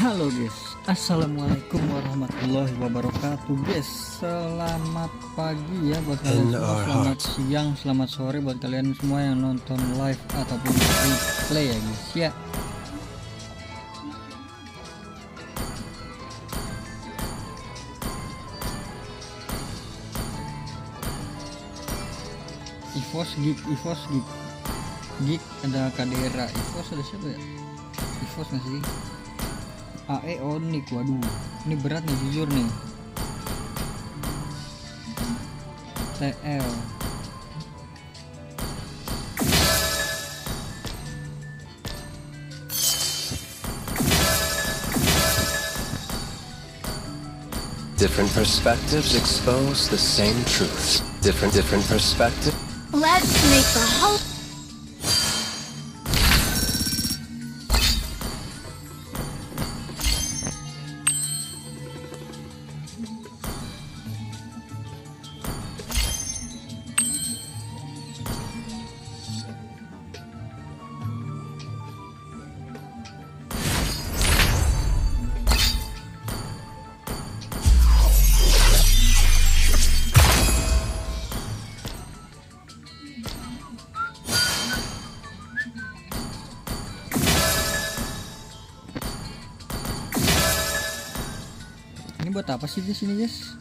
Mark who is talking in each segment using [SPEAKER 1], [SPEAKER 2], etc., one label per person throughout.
[SPEAKER 1] Halo guys, assalamualaikum warahmatullahi wabarakatuh guys. Selamat pagi ya buat kalian semua, selamat siang, selamat sore buat kalian semua yang nonton live ataupun replay ya guys ya. Ivos Gig ada Kadera, Ivos ada siapa ya? Ivos nggak sih? AE Onik, waduh ini berat nih jujur nih. TL
[SPEAKER 2] Different perspectives expose the same truth. Different perspective.
[SPEAKER 3] Let's make the whole
[SPEAKER 1] ini buat apa sih di sini guys?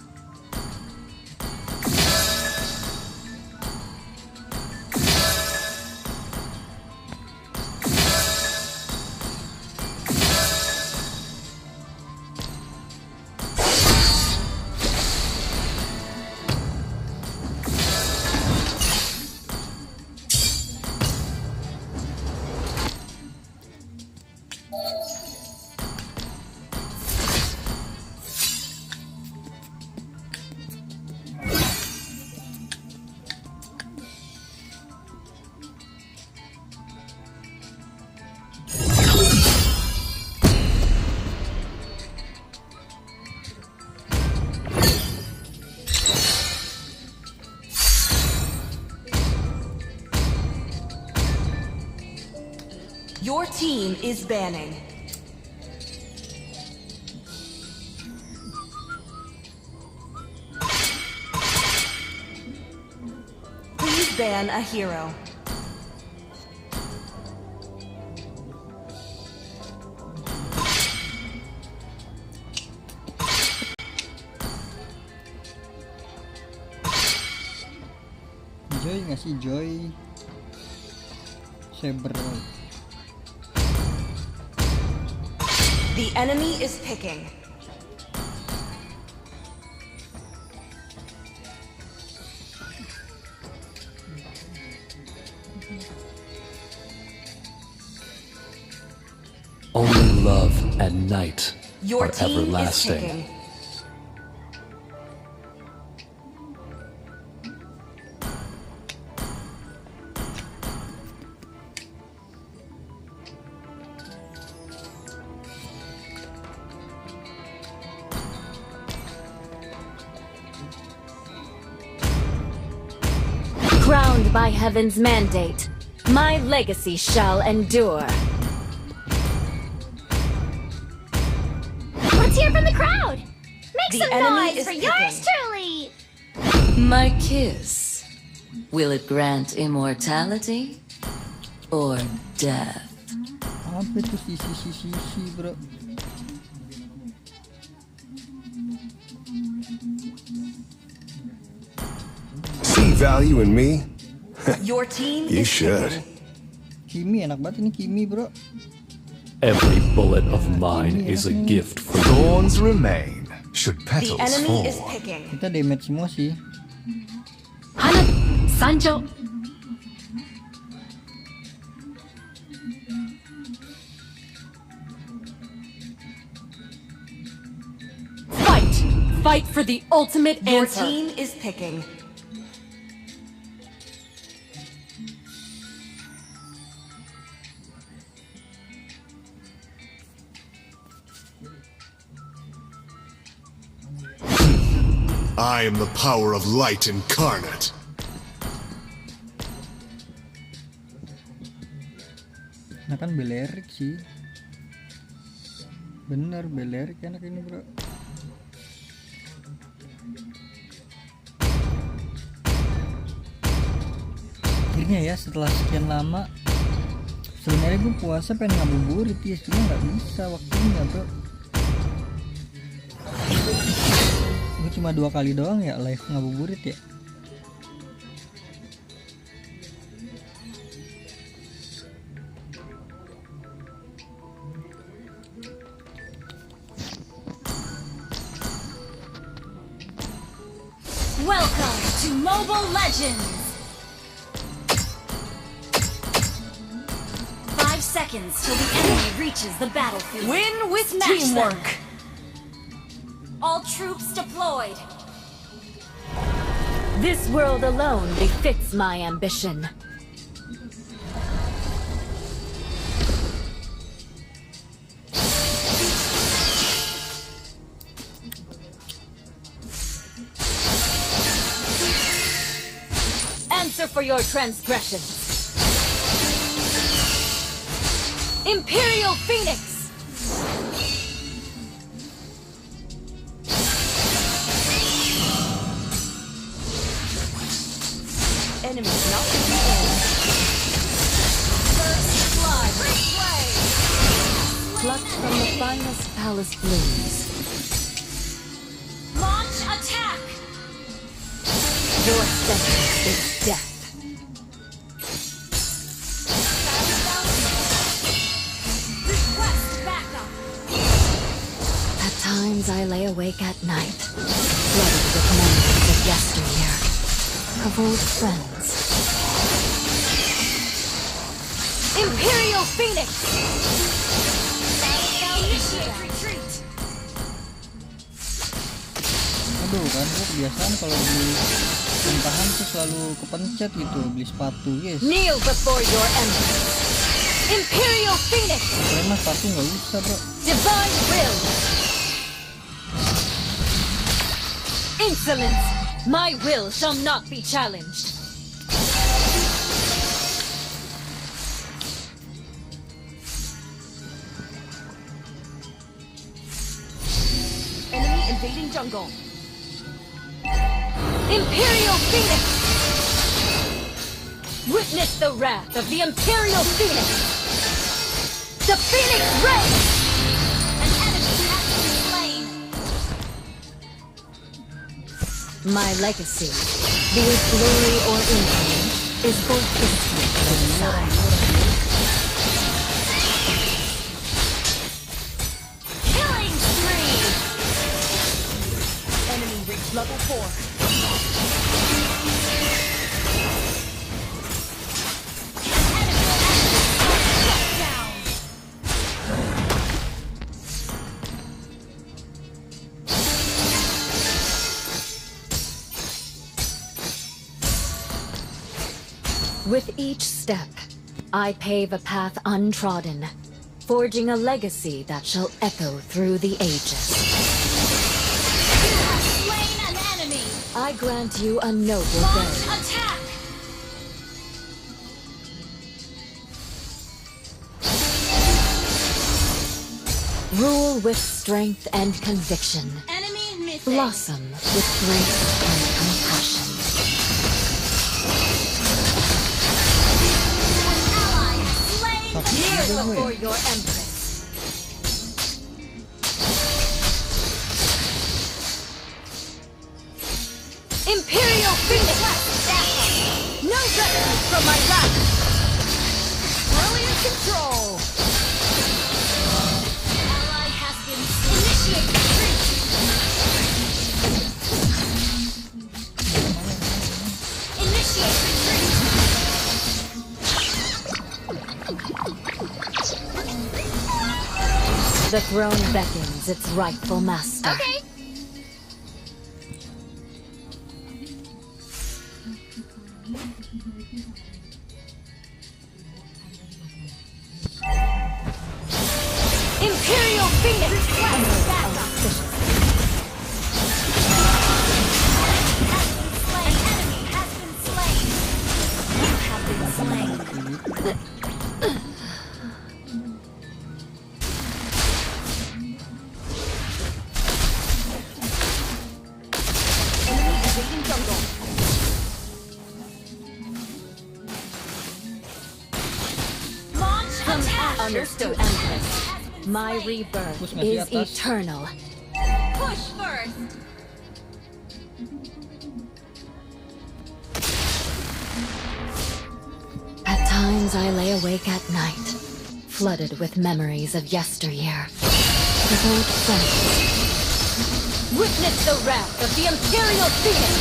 [SPEAKER 3] Your team is banning. Please ban a hero.
[SPEAKER 1] Joy nggak sih Joy? Saber.
[SPEAKER 3] The enemy is picking.
[SPEAKER 2] Only love and night
[SPEAKER 3] Your
[SPEAKER 2] are
[SPEAKER 3] team is
[SPEAKER 2] everlasting.
[SPEAKER 3] picking.
[SPEAKER 4] Crowned by heaven's mandate, my legacy shall endure.
[SPEAKER 5] Let's hear from the crowd! Make
[SPEAKER 3] The
[SPEAKER 5] some
[SPEAKER 3] enemy
[SPEAKER 5] noise
[SPEAKER 3] is
[SPEAKER 5] for
[SPEAKER 3] picking.
[SPEAKER 5] yours truly!
[SPEAKER 6] My kiss, will it grant immortality or death?
[SPEAKER 1] Apa itu sisi bro?
[SPEAKER 7] See value in me?
[SPEAKER 3] Your team
[SPEAKER 7] You
[SPEAKER 3] is
[SPEAKER 7] should.
[SPEAKER 3] picking.
[SPEAKER 1] Kimi enak banget ini Kimi bro.
[SPEAKER 8] Every bullet of mine is a gift for you.
[SPEAKER 7] Thorns remain, should
[SPEAKER 3] The
[SPEAKER 7] petals
[SPEAKER 3] enemy is
[SPEAKER 7] fall.
[SPEAKER 3] picking.
[SPEAKER 1] Kita damage semua sih.
[SPEAKER 4] Hanat, Sancho. Fight for the ultimate
[SPEAKER 3] Your
[SPEAKER 4] answer.
[SPEAKER 3] team is picking.
[SPEAKER 7] I am the power of light incarnate.
[SPEAKER 1] Nah kan belerik sih. Bener, beler enak ini bro. Akhirnya ya setelah sekian lama. Sebenarnya gue puasa pengen ngabuburit ya, cuma nggak bisa waktunya bro. Gue cuma 2 kali doang ya live ngabuburit ya.
[SPEAKER 4] Welcome to Mobile Legends! 5 seconds till the enemy reaches the battlefield.
[SPEAKER 3] Win with
[SPEAKER 4] Smash
[SPEAKER 3] teamwork.
[SPEAKER 4] them. All troops deployed. This world alone befits my ambition. Answer for your transgressions. Imperial Phoenix!
[SPEAKER 3] Enemies not defeated.
[SPEAKER 4] First blood! Plucked from the finest palace blooms. Launch attack! Your sentence is death. Request backup! At times I lay awake at night, flooded with memories of yesteryear, of old friends. Imperial Phoenix! Initiate retreat!
[SPEAKER 1] Aduh kan gue kebiasaan kalau beli tahan tuh selalu kepencet gitu, beli sepatu guys.
[SPEAKER 4] Kneel before your emperor. Imperial Phoenix!
[SPEAKER 1] Karena sepatu nggak usah bro.
[SPEAKER 4] Divine will! Insolence! My will shall not be challenged.
[SPEAKER 3] Enemy invading jungle.
[SPEAKER 4] Imperial Phoenix! Witness the wrath of the Imperial Phoenix! The Phoenix Ray! An enemy has been slain! My legacy, be it glory or infamy, is both history and design. Killing spree!
[SPEAKER 3] Enemy reached level 4.
[SPEAKER 4] With each step, I pave a path untrodden, forging a legacy that shall echo through the ages.
[SPEAKER 5] You have slain an enemy!
[SPEAKER 4] I grant you a noble
[SPEAKER 5] Launch
[SPEAKER 4] day.
[SPEAKER 5] attack!
[SPEAKER 4] Rule with strength and conviction.
[SPEAKER 5] Enemy missing!
[SPEAKER 4] Blossom with grace and compassion.
[SPEAKER 5] Ally has slain an
[SPEAKER 4] Kneel
[SPEAKER 5] enemy!
[SPEAKER 4] before your empress. Imperial Phoenix! No refuge from my wrath!
[SPEAKER 3] Brilliant control.
[SPEAKER 5] Ally has been initiate retreat! Initiate retreat!
[SPEAKER 4] The throne beckons its rightful master.
[SPEAKER 5] Okay!
[SPEAKER 4] Imperial Phoenix!
[SPEAKER 3] Invading jungle.
[SPEAKER 5] Launch
[SPEAKER 4] From
[SPEAKER 5] attack.
[SPEAKER 4] ashes to empress, my rebirth
[SPEAKER 1] Push nggak sih
[SPEAKER 4] is
[SPEAKER 1] atas?
[SPEAKER 4] eternal.
[SPEAKER 5] Push first.
[SPEAKER 4] At times I lay awake at night, flooded with memories of yesteryear. Of old friends. Witness the wrath of the Imperial Phoenix!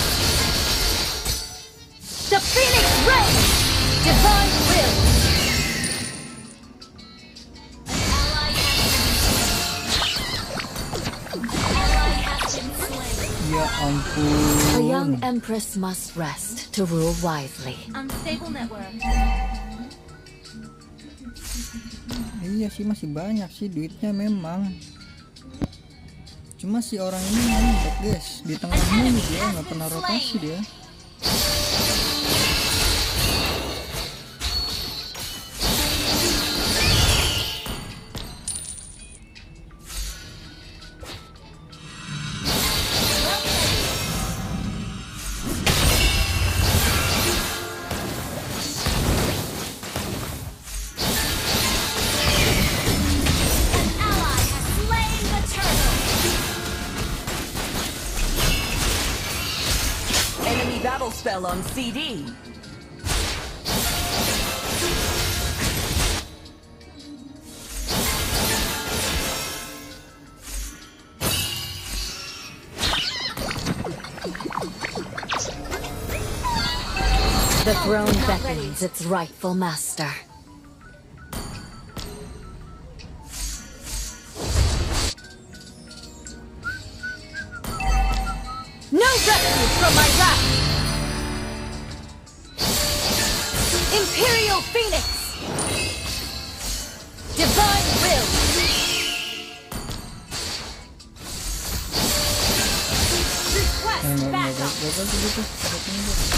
[SPEAKER 4] The Phoenix Ray! Divine will!
[SPEAKER 5] Ally has been slain.
[SPEAKER 1] Ya ampun.
[SPEAKER 4] A young empress must rest to rule wisely.
[SPEAKER 5] Unstable network.
[SPEAKER 1] Iya sih, masih banyak sih duitnya memang. Cuma si orang ini mantap guys, di tengah mulu dia, nggak pernah rotasi dia.
[SPEAKER 5] An ally has slain the turtle.
[SPEAKER 3] Enemy battle spell on CD.
[SPEAKER 4] The throne beckons its rightful master. No refuge from my wrath! Imperial Phoenix! Divine will!
[SPEAKER 5] Request backup.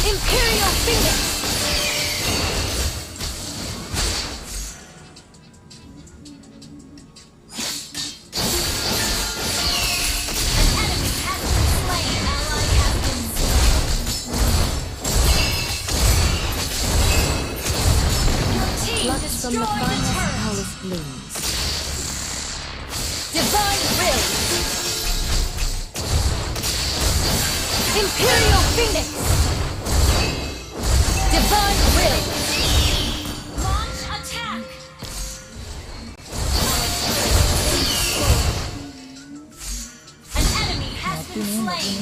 [SPEAKER 4] Imperial Phoenix!
[SPEAKER 5] Enemy has been slain. Ally has been slain. Your team
[SPEAKER 4] Flux from the
[SPEAKER 5] destroyed the
[SPEAKER 4] finest
[SPEAKER 5] turret.
[SPEAKER 4] palace blooms. Divine will! Imperial Phoenix! Divine will!
[SPEAKER 5] Launch attack. An enemy has been slain.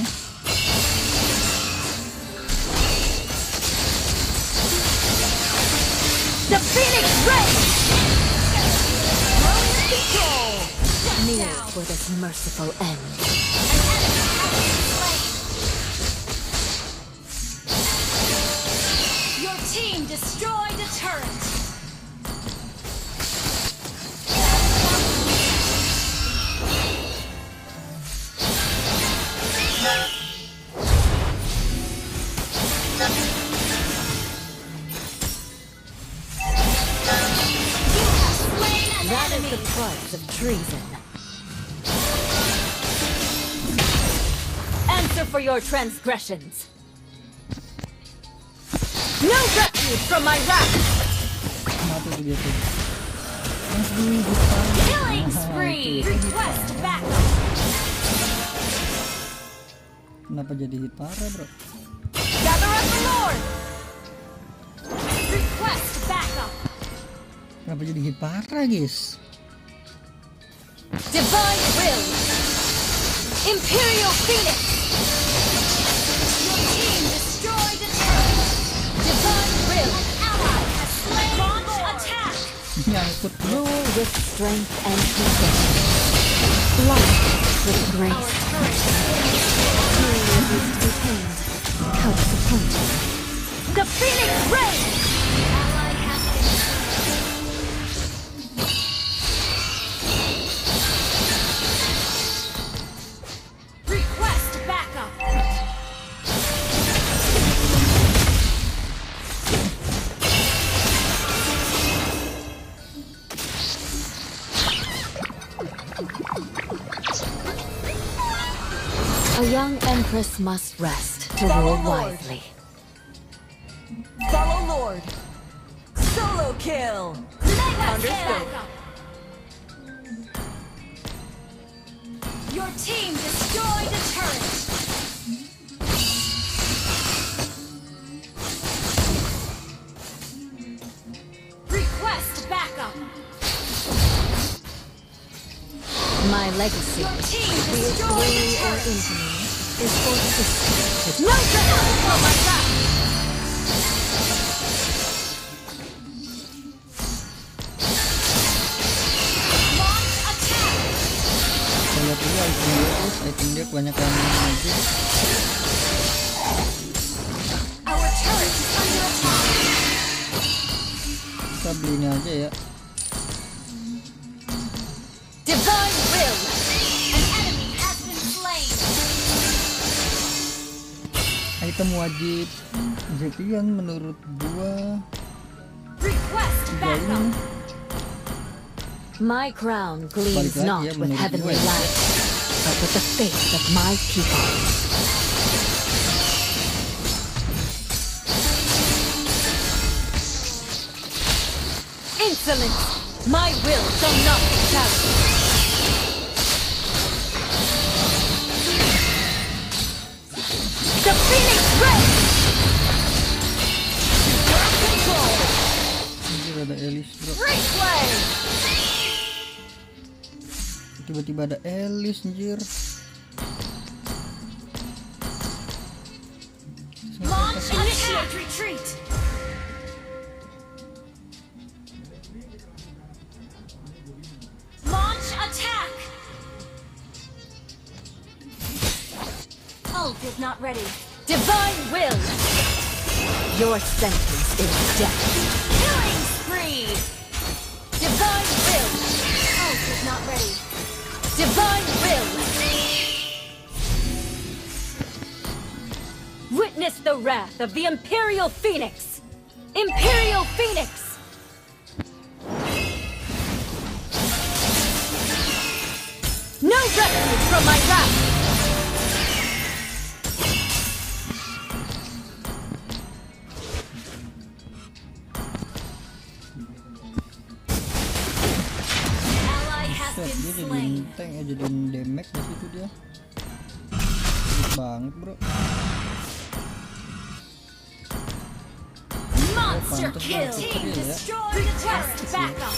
[SPEAKER 4] The Phoenix Ray!
[SPEAKER 3] Control.
[SPEAKER 4] Kneel for this merciful end.
[SPEAKER 5] Your team destroyed a turret.
[SPEAKER 4] That is the price of treason. Answer for your transgressions. No refuge from my wrath!
[SPEAKER 1] Mati tuh dia tuh.
[SPEAKER 5] Killing spree. Request backup.
[SPEAKER 1] Kenapa jadi hit parah bro?
[SPEAKER 3] Gather up the Lord.
[SPEAKER 5] Request backup.
[SPEAKER 1] Kenapa jadi hit parah guys?
[SPEAKER 4] Divine will! Imperial Phoenix!
[SPEAKER 5] Your team destroyed a turret.
[SPEAKER 4] Divine will!
[SPEAKER 5] Ally has slain. Launch attack.
[SPEAKER 1] Nyangkut bro.
[SPEAKER 4] Rule with strength and precision. Life with grace. Period is to be pained. Couch the point. The Phoenix Ray!
[SPEAKER 5] Ally has been slain. Request backup.
[SPEAKER 4] A young empress must rest to
[SPEAKER 3] Follow
[SPEAKER 4] rule
[SPEAKER 3] Lord.
[SPEAKER 4] wisely.
[SPEAKER 3] Follow Lord. Solo kill. Understood.
[SPEAKER 5] Your team destroyed a turret. Request backup.
[SPEAKER 4] My legacy,
[SPEAKER 5] Your team
[SPEAKER 4] be it
[SPEAKER 5] destroyed
[SPEAKER 4] through
[SPEAKER 5] a
[SPEAKER 4] or
[SPEAKER 5] turret.
[SPEAKER 4] infamy, is for sisters.
[SPEAKER 5] No trouble for my back. Launch attack.
[SPEAKER 1] Saya lihat dulu item dia kebanyakan magic.
[SPEAKER 5] Our turret is under attack.
[SPEAKER 1] Kita beli ini aja ya.
[SPEAKER 5] Divine will. An enemy has been slain.
[SPEAKER 1] Item wajib Zepion menurut gua
[SPEAKER 5] Request backup.
[SPEAKER 4] My crown gleams
[SPEAKER 1] Balik lagi
[SPEAKER 4] not
[SPEAKER 1] ya,
[SPEAKER 4] with
[SPEAKER 1] menurut
[SPEAKER 4] heavenly
[SPEAKER 1] gue ya.
[SPEAKER 4] light, but with the faith of my people. Insolence! My will shall not be challenged. The Phoenix Ray!
[SPEAKER 1] Anjir ada Elis bro.
[SPEAKER 5] Free play.
[SPEAKER 1] Tiba-tiba ada Elis anjir.
[SPEAKER 5] Launch initiate retreat. Launch attack. Ult is not ready.
[SPEAKER 4] Divine will! Your sentence is death.
[SPEAKER 5] Killing spree.
[SPEAKER 4] Divine will!
[SPEAKER 5] Ult is not ready.
[SPEAKER 4] Divine will! Witness the wrath of the Imperial Phoenix! Imperial Phoenix! No refuge from my wrath!
[SPEAKER 5] Ally has
[SPEAKER 1] Set,
[SPEAKER 5] been
[SPEAKER 1] dia jadiin
[SPEAKER 5] slain.
[SPEAKER 1] tank ya, jadiin damage di situ dia. Gede banget bro.
[SPEAKER 5] Monster
[SPEAKER 1] Pantes
[SPEAKER 5] kill.
[SPEAKER 1] banget
[SPEAKER 5] Team
[SPEAKER 1] ya.
[SPEAKER 5] destroyed the turret. Backup.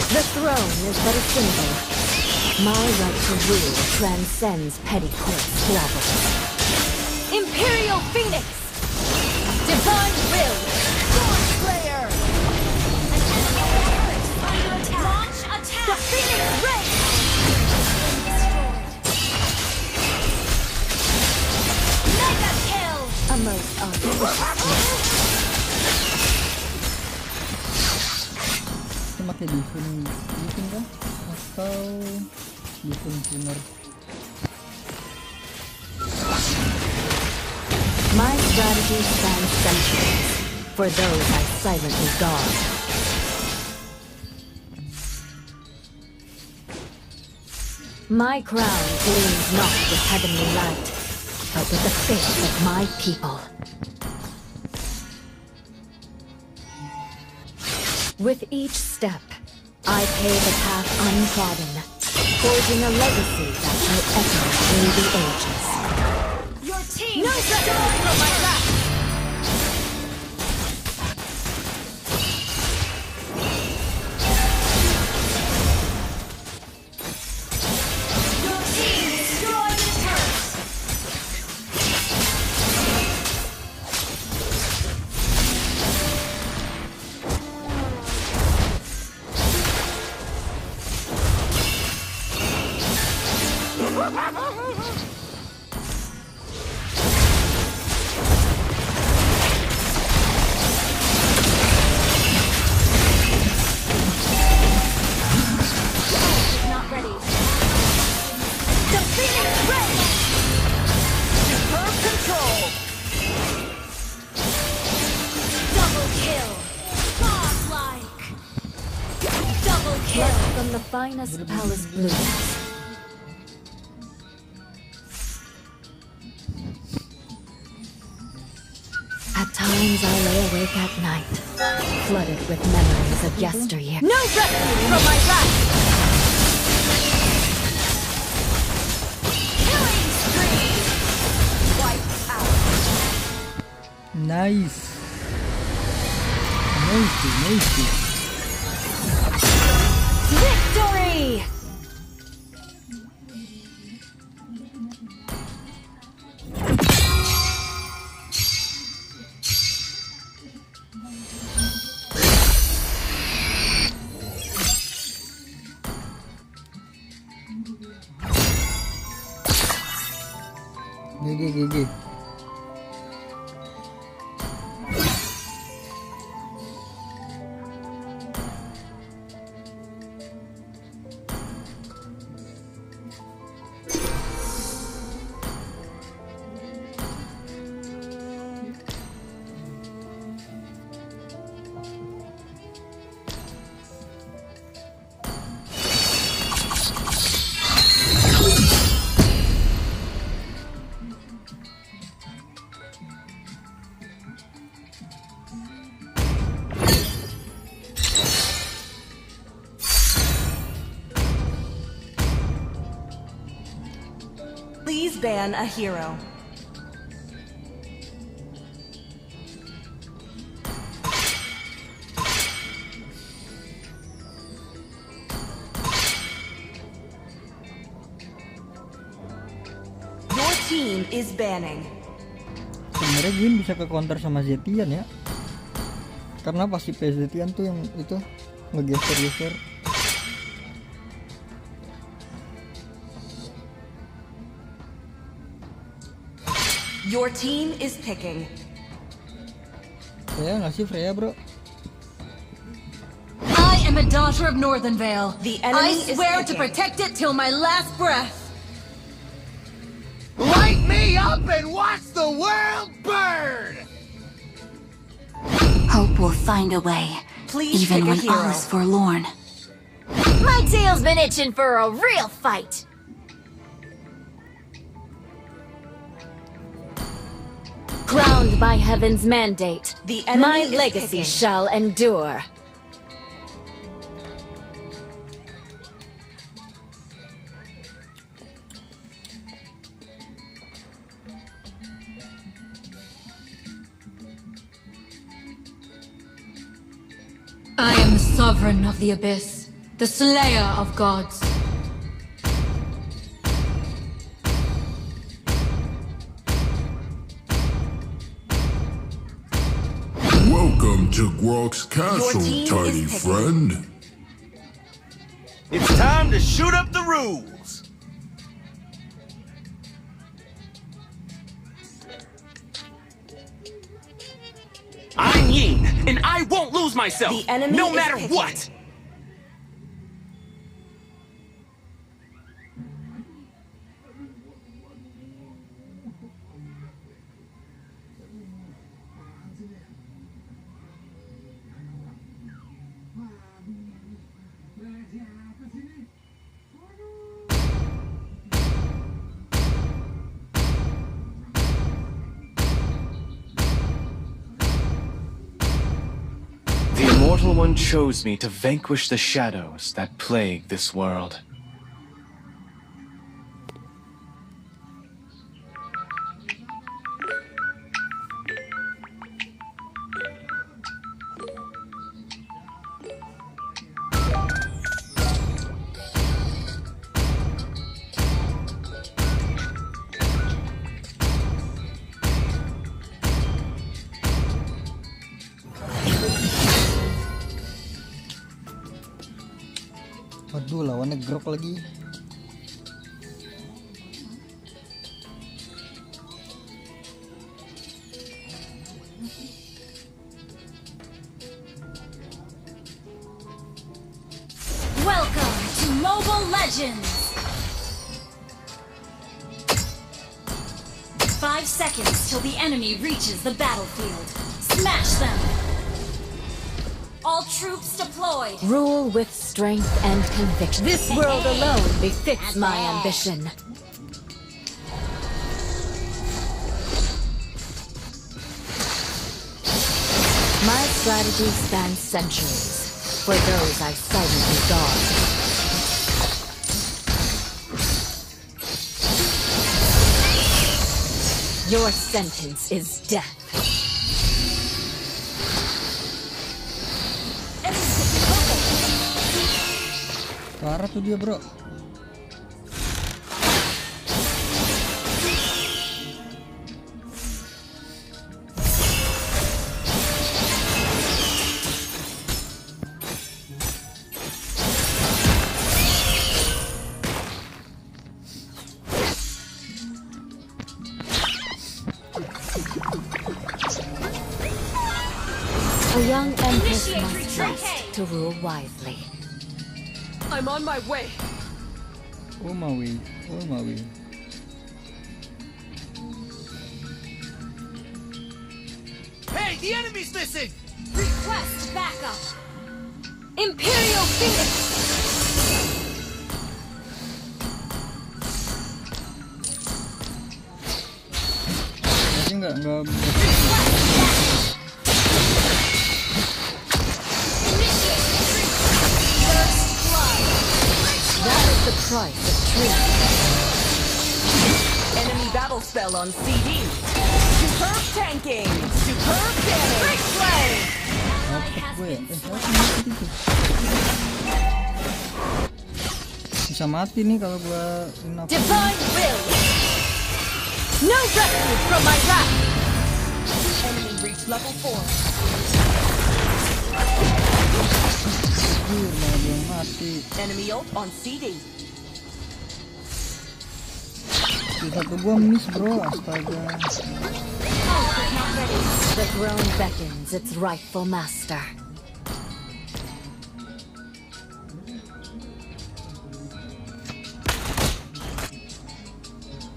[SPEAKER 4] The throne is but a symbol. My right to rule transcends petty court squabbles. Imperial Phoenix! Divine will!
[SPEAKER 5] Sword Slayer. An enemy turret is under attack. Launch attack.
[SPEAKER 4] The Phoenix Ray!
[SPEAKER 5] Mega kill.
[SPEAKER 4] A most auspicious
[SPEAKER 1] Kita pakai defun kah? Atau defun cleaner?
[SPEAKER 4] My strategy spans centuries for those I silently guard. My crown gleams not with heavenly light, but with the faith of my people. With each step, I pave a path untrodden, forging a legacy that will echo through the ages.
[SPEAKER 5] Your team destroyed from my wrath. Your team destroyed the turret. Not ready.
[SPEAKER 4] The Phoenix Ray!
[SPEAKER 3] Superb control.
[SPEAKER 5] Double kill. Godlike. Double kill.
[SPEAKER 4] Plucked from the finest palace blooms. times I lay awake at night, flooded with memories of yesteryear.
[SPEAKER 5] No rescue from my wrath! Killing spree! Wipe out.
[SPEAKER 1] Nice. Nice.
[SPEAKER 5] Victory!
[SPEAKER 1] GG.
[SPEAKER 3] Please ban a hero. Your team is banning.
[SPEAKER 1] Sebenarnya Gwyn bisa ke counter sama Zetian ya, karena pasti Zetian tuh yang itu ngegeser.
[SPEAKER 3] Your team is picking.
[SPEAKER 1] Freya nggak sih Freya bro?
[SPEAKER 5] I am a daughter of Northern Vale.
[SPEAKER 3] The enemy
[SPEAKER 5] I swear
[SPEAKER 3] is
[SPEAKER 5] to
[SPEAKER 3] picking.
[SPEAKER 5] protect it till my last breath.
[SPEAKER 9] Light me up and watch the world burn!
[SPEAKER 10] Hope will find a way,
[SPEAKER 3] Please
[SPEAKER 10] even
[SPEAKER 3] pick a
[SPEAKER 10] when
[SPEAKER 3] hero.
[SPEAKER 10] all is forlorn.
[SPEAKER 5] My tail's been itching for a real fight.
[SPEAKER 4] Crowned by heaven's mandate,
[SPEAKER 3] The enemy
[SPEAKER 4] my
[SPEAKER 3] is
[SPEAKER 4] legacy
[SPEAKER 3] picking.
[SPEAKER 4] shall endure.
[SPEAKER 5] I am the sovereign of the abyss, the slayer of gods.
[SPEAKER 11] Welcome to Grok's castle,
[SPEAKER 3] team is
[SPEAKER 11] tiny
[SPEAKER 3] picking.
[SPEAKER 11] friend.
[SPEAKER 9] It's time to shoot up the rules! I'm Yin, and I won't lose myself,
[SPEAKER 3] The enemy
[SPEAKER 9] no
[SPEAKER 3] is
[SPEAKER 9] matter
[SPEAKER 3] picking.
[SPEAKER 9] what!
[SPEAKER 2] The Immortal One chose me to vanquish the shadows that plague this world.
[SPEAKER 1] Waduh, lawannya Grok lagi.
[SPEAKER 5] Welcome to Mobile Legends! 5 seconds till the enemy reaches the battlefield. Smash them! All troops deployed!
[SPEAKER 4] Rule with strength and conviction. This world alone befits my ambition. strategy spans centuries for those I silently guard. Your sentence is death.
[SPEAKER 1] Parah tuh dia, bro.
[SPEAKER 4] A young empress must rest to rule wisely.
[SPEAKER 3] I'm on my way.
[SPEAKER 1] Oh my way.
[SPEAKER 9] Hey, the enemy's missing!
[SPEAKER 5] Request backup.
[SPEAKER 3] Imperial Phoenix.
[SPEAKER 1] Tapi nggak
[SPEAKER 4] That is the price of truth.
[SPEAKER 3] Enemy battle spell on CD. Superb tanking. Superb damage. Great play.
[SPEAKER 1] bisa mati nih kalau gua
[SPEAKER 3] Divine will. No rescue from my wrath. Enemy reach level 4.
[SPEAKER 1] mati.
[SPEAKER 3] Enemy ult on CD.
[SPEAKER 1] Satu gua miss, bro. Astaga.
[SPEAKER 4] The throne beckons its rightful master.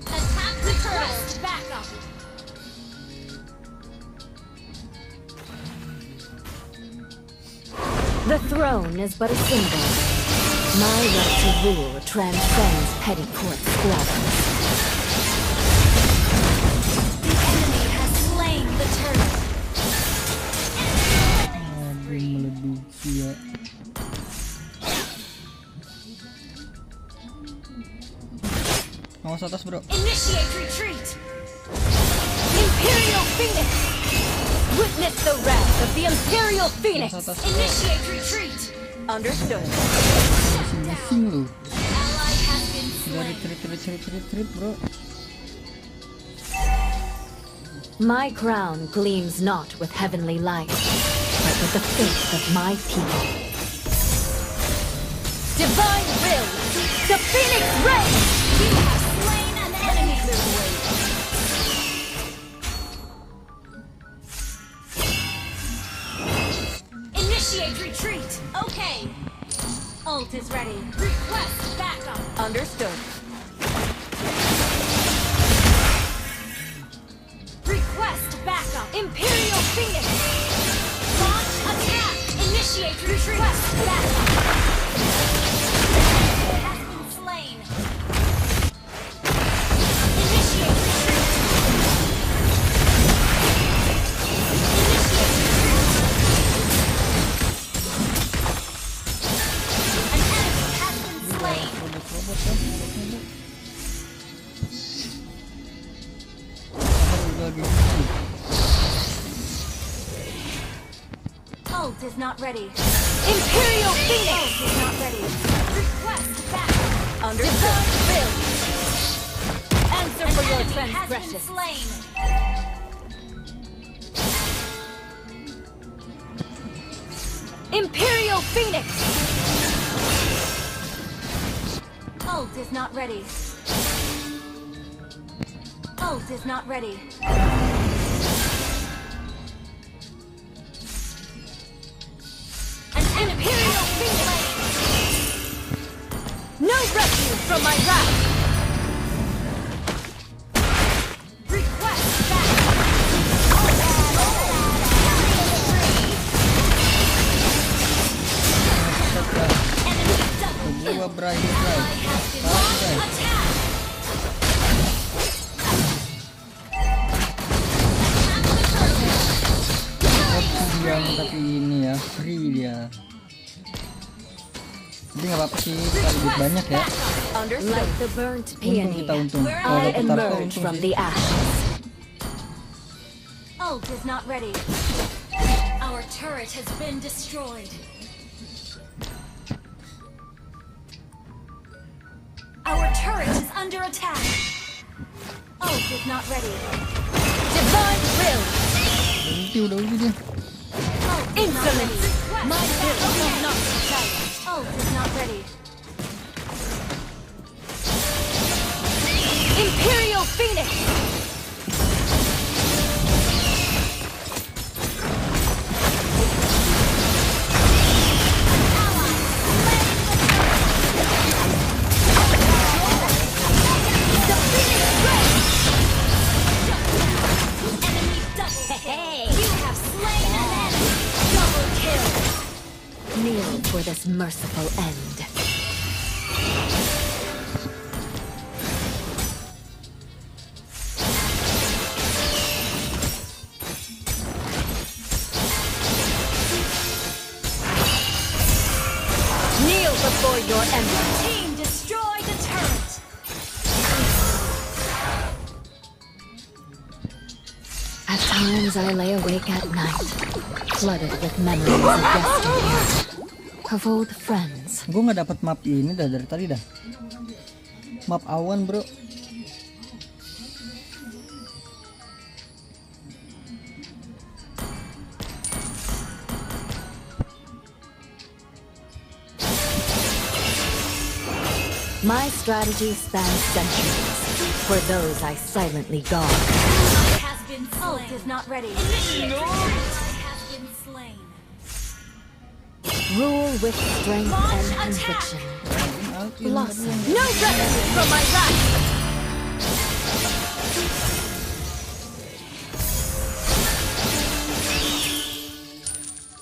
[SPEAKER 5] Attack the turret. Backup.
[SPEAKER 4] The throne is but a symbol. My right to rule transcends petty court squabbles.
[SPEAKER 5] The enemy has slain the turret.
[SPEAKER 1] Awas atas, bro.
[SPEAKER 5] Initiate retreat.
[SPEAKER 3] Imperial Phoenix. Witness the wrath of the Imperial Phoenix.
[SPEAKER 5] Initiate retreat.
[SPEAKER 3] Understood.
[SPEAKER 1] Bising lu.
[SPEAKER 5] Ally has been
[SPEAKER 1] Dari
[SPEAKER 5] slain.
[SPEAKER 1] trip, bro.
[SPEAKER 4] My crown gleams not with heavenly light, but with the faith of my people.
[SPEAKER 3] Divine will. The Phoenix reigns.
[SPEAKER 5] You have slain an enemy. Initiate retreat. Okay. Ult is ready. Request backup.
[SPEAKER 3] Understood.
[SPEAKER 5] Request backup.
[SPEAKER 3] Imperial Phoenix.
[SPEAKER 5] Launch attack. Initiate retreat. Request backup. Has been slain. Initiate retreat. An enemy has been slain. Ult is not ready.
[SPEAKER 3] Imperial Phoenix.
[SPEAKER 5] Ult is not ready. Request backup.
[SPEAKER 3] Understood. Will. Answer for your
[SPEAKER 5] Enemy has been
[SPEAKER 3] transgression.
[SPEAKER 5] slain.
[SPEAKER 3] Imperial Phoenix.
[SPEAKER 5] Ult is not ready. Ult is not ready.
[SPEAKER 3] An Imperial Phoenix. No rescue from my wrath.
[SPEAKER 5] Request backup. Enemy double kill.
[SPEAKER 1] Gua berakhir.
[SPEAKER 5] Attack. Attack the turret.
[SPEAKER 1] panjang tapi ini ya free dia. Jadi nggak apa-apa sih, kita lebih banyak ya.
[SPEAKER 4] Like the burnt
[SPEAKER 1] Untung
[SPEAKER 4] peony,
[SPEAKER 1] kita untung.
[SPEAKER 4] I
[SPEAKER 1] Kalau petar kok
[SPEAKER 4] emerge
[SPEAKER 1] untung
[SPEAKER 4] from
[SPEAKER 1] sih.
[SPEAKER 4] the ashes.
[SPEAKER 5] Ult is not ready. Our turret has been destroyed. Our turret is under attack. Ult is not ready.
[SPEAKER 3] Divine will.
[SPEAKER 1] Udah ulti dia.
[SPEAKER 3] Insolence.
[SPEAKER 5] My will will not be silenced. Ult is not ready.
[SPEAKER 3] Imperial Phoenix.
[SPEAKER 4] Kneel for this merciful end.
[SPEAKER 3] Kneel before your emperor.
[SPEAKER 5] Team destroy the turret.
[SPEAKER 4] At times I lay awake at night, flooded with memories of yesteryear, of old friends.
[SPEAKER 1] Gue nggak dapat map ini dah dari tadi dah. Map awan bro.
[SPEAKER 4] My strategy spans centuries for those I silently guard.
[SPEAKER 5] Has been slain. Ult is not ready. Has been slain.
[SPEAKER 4] Rule with strength and conviction. Blossom.
[SPEAKER 3] No refuge from my wrath.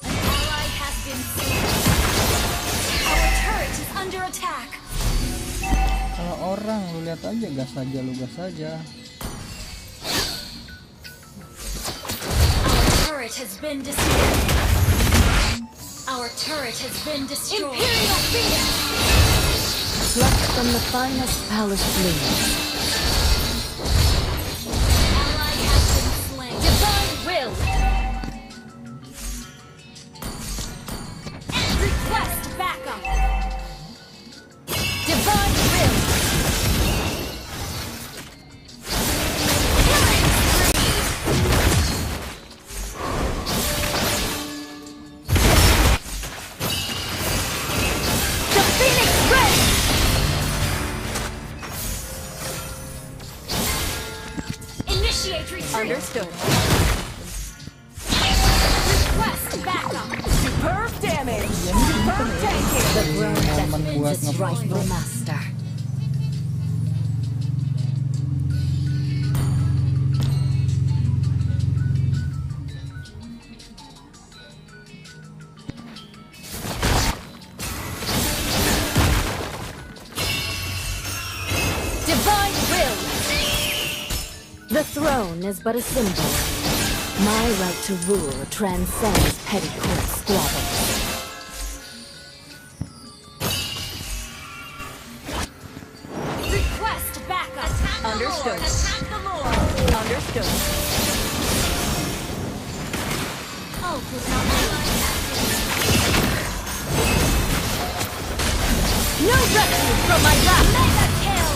[SPEAKER 5] An ally has been slain. Our turret is under attack.
[SPEAKER 1] Kalau orang lu lihat aja, gas aja, lu gas aja.
[SPEAKER 5] Our turret has been destroyed. Our turret has been destroyed.
[SPEAKER 3] Imperial Phoenix.
[SPEAKER 4] Plucked from the finest palace blooms.
[SPEAKER 5] Ally has been slain.
[SPEAKER 3] Divine will.
[SPEAKER 5] Request backup.
[SPEAKER 3] Divine will. The Phoenix Red.
[SPEAKER 5] Initiate retreat.
[SPEAKER 3] Understood.
[SPEAKER 5] Request backup.
[SPEAKER 3] Superb damage. Superb tanking.
[SPEAKER 4] The throne
[SPEAKER 1] Momen buat
[SPEAKER 4] defends its
[SPEAKER 1] nge-push,
[SPEAKER 4] rightful
[SPEAKER 1] bro.
[SPEAKER 4] master.
[SPEAKER 3] Divine will.
[SPEAKER 4] The throne is but a symbol. My right to rule transcends petty court squabbles.
[SPEAKER 5] Request backup. Attack the
[SPEAKER 3] Understood.
[SPEAKER 5] Lord. Attack the Lord.
[SPEAKER 3] Understood.
[SPEAKER 5] Ult is not ready.
[SPEAKER 3] No refuge from my wrath.
[SPEAKER 5] Mega kill.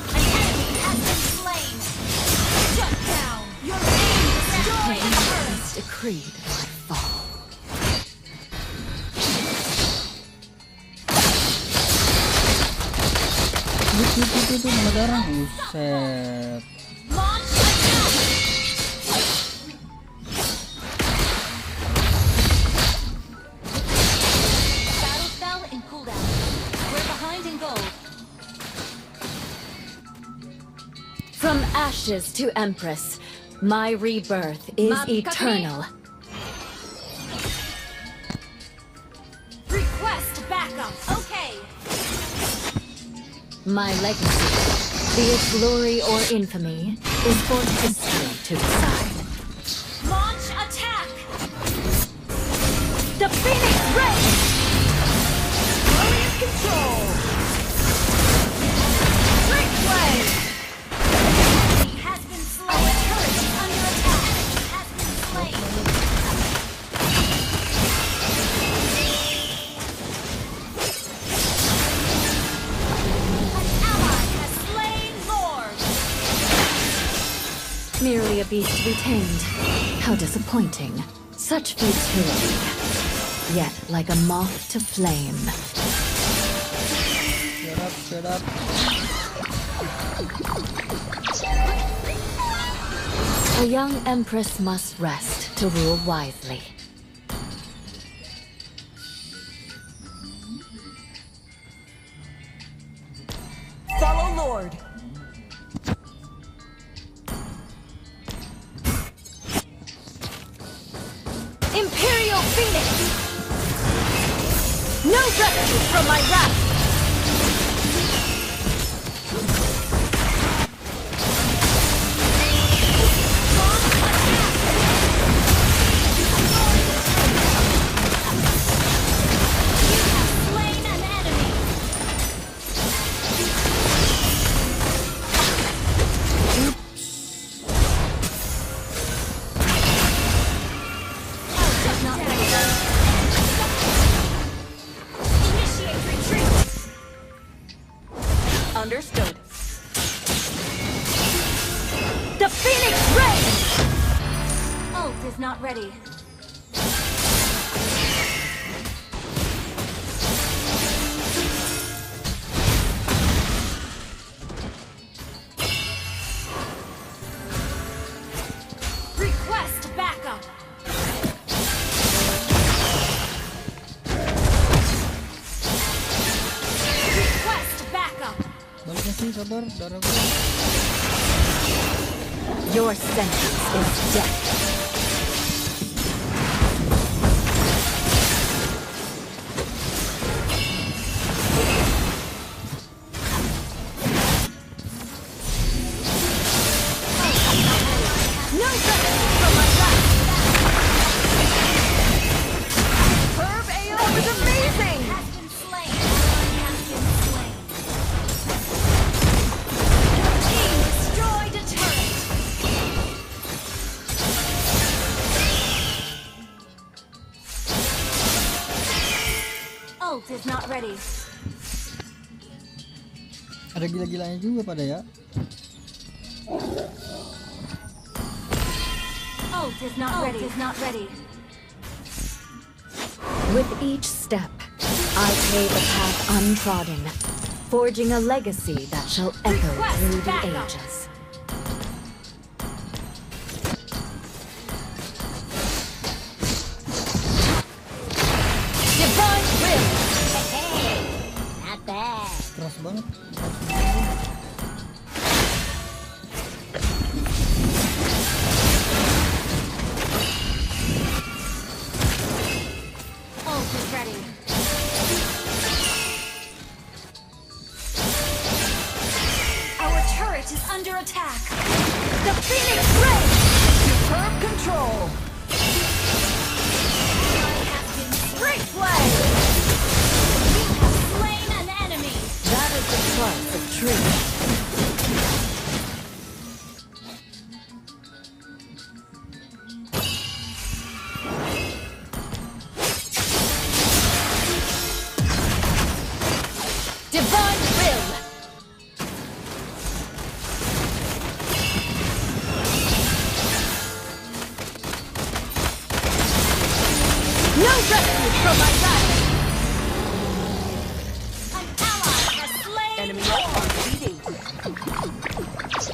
[SPEAKER 5] An enemy has been slain. Shut down. Your aim destroyed the turret.
[SPEAKER 4] Decreed my fall.
[SPEAKER 1] Itu nama darah. Buset.
[SPEAKER 5] Launch attack. Battle spell in cooldown. We're behind in gold.
[SPEAKER 4] From ashes to empress, my rebirth is
[SPEAKER 3] Makasih.
[SPEAKER 4] eternal.
[SPEAKER 5] Request backup. Okay.
[SPEAKER 4] My legacy, be it glory or infamy, is for history to decide.
[SPEAKER 5] Launch attack!
[SPEAKER 3] The Phoenix Ray! Brilliant control! Trick play!
[SPEAKER 5] Has been slain. Our turret is under attack. Has been slain. An ally has slain Lord.
[SPEAKER 4] Merely a beast to be tamed. How disappointing. Such futility. Yet like a moth to flame.
[SPEAKER 1] Shut up.
[SPEAKER 4] A young empress must rest to rule wisely.
[SPEAKER 3] Follow Lord! Imperial Phoenix! No refuge from my wrath!
[SPEAKER 5] Slain an enemy. Does not initiate retreat.
[SPEAKER 3] Understood. The Phoenix Ray!
[SPEAKER 5] Ult is not ready. Request backup. Request backup.
[SPEAKER 1] Balik na sih, sabar, darah gue.
[SPEAKER 4] Your sentence is death.
[SPEAKER 3] No refuge from my wrath! Herb AO was amazing!
[SPEAKER 5] Has been slain. Has been slain. Team destroyed a turret. Ult is not ready.
[SPEAKER 1] Ada gila-gilanya juga pada ya.
[SPEAKER 5] Ult is not ready. Is not ready.
[SPEAKER 4] With each step, I pave a path untrodden, forging a legacy that shall echo through the ages.
[SPEAKER 3] Divine will!
[SPEAKER 5] Not bad.
[SPEAKER 1] Keras banget.
[SPEAKER 5] Ult is ready. Our turret is under attack.
[SPEAKER 3] The Phoenix Ray! Superb control! Great play!
[SPEAKER 5] You have slain an enemy.
[SPEAKER 4] That is the price of truth.
[SPEAKER 3] Divine will! No refuge from my wrath!
[SPEAKER 5] An ally has slain.
[SPEAKER 3] Enemy on beating.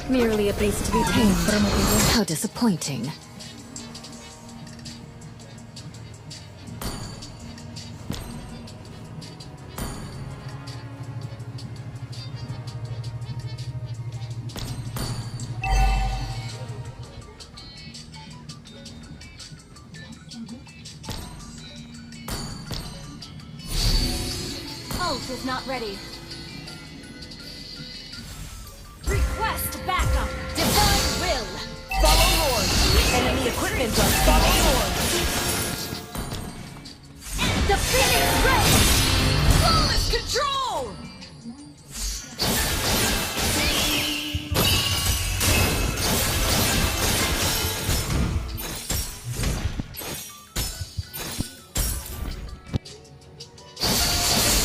[SPEAKER 4] Merely a beast to be tamed. How disappointing.
[SPEAKER 5] Ult is not ready.
[SPEAKER 3] equipment are falling on. The Phoenix Ray! Flawless control!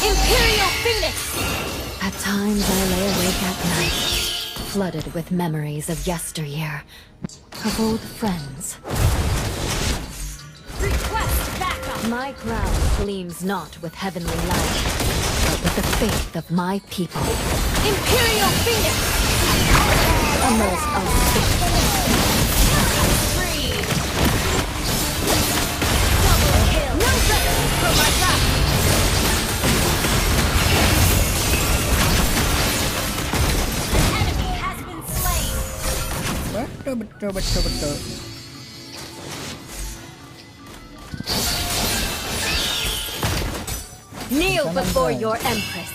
[SPEAKER 3] Imperial Phoenix!
[SPEAKER 4] At times I lay awake at night, flooded with memories of yesteryear, of old friends.
[SPEAKER 3] Request backup!
[SPEAKER 4] My crown gleams not with heavenly light, but with the faith of my people.
[SPEAKER 3] Imperial Phoenix!
[SPEAKER 4] A most unfaithful.
[SPEAKER 3] Free! Double kill! No rescue from my wrath! An enemy has been slain!
[SPEAKER 1] Betul.
[SPEAKER 3] Kneel before your empress!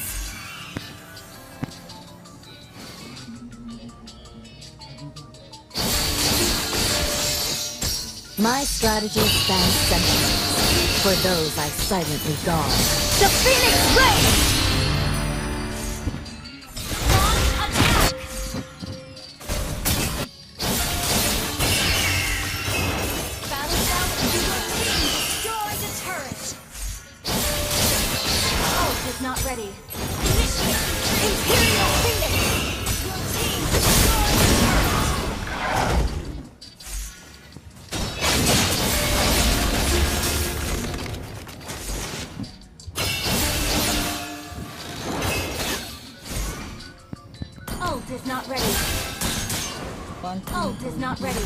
[SPEAKER 4] My strategy spans centuries for those I silently guard.
[SPEAKER 3] The Phoenix Ray! Launch attack! Battle down to your team! Destroy the turret! Ult is not ready. Initiate Imperial Phoenix! Your team destroy the turret! Ult is not ready. Ult is not ready.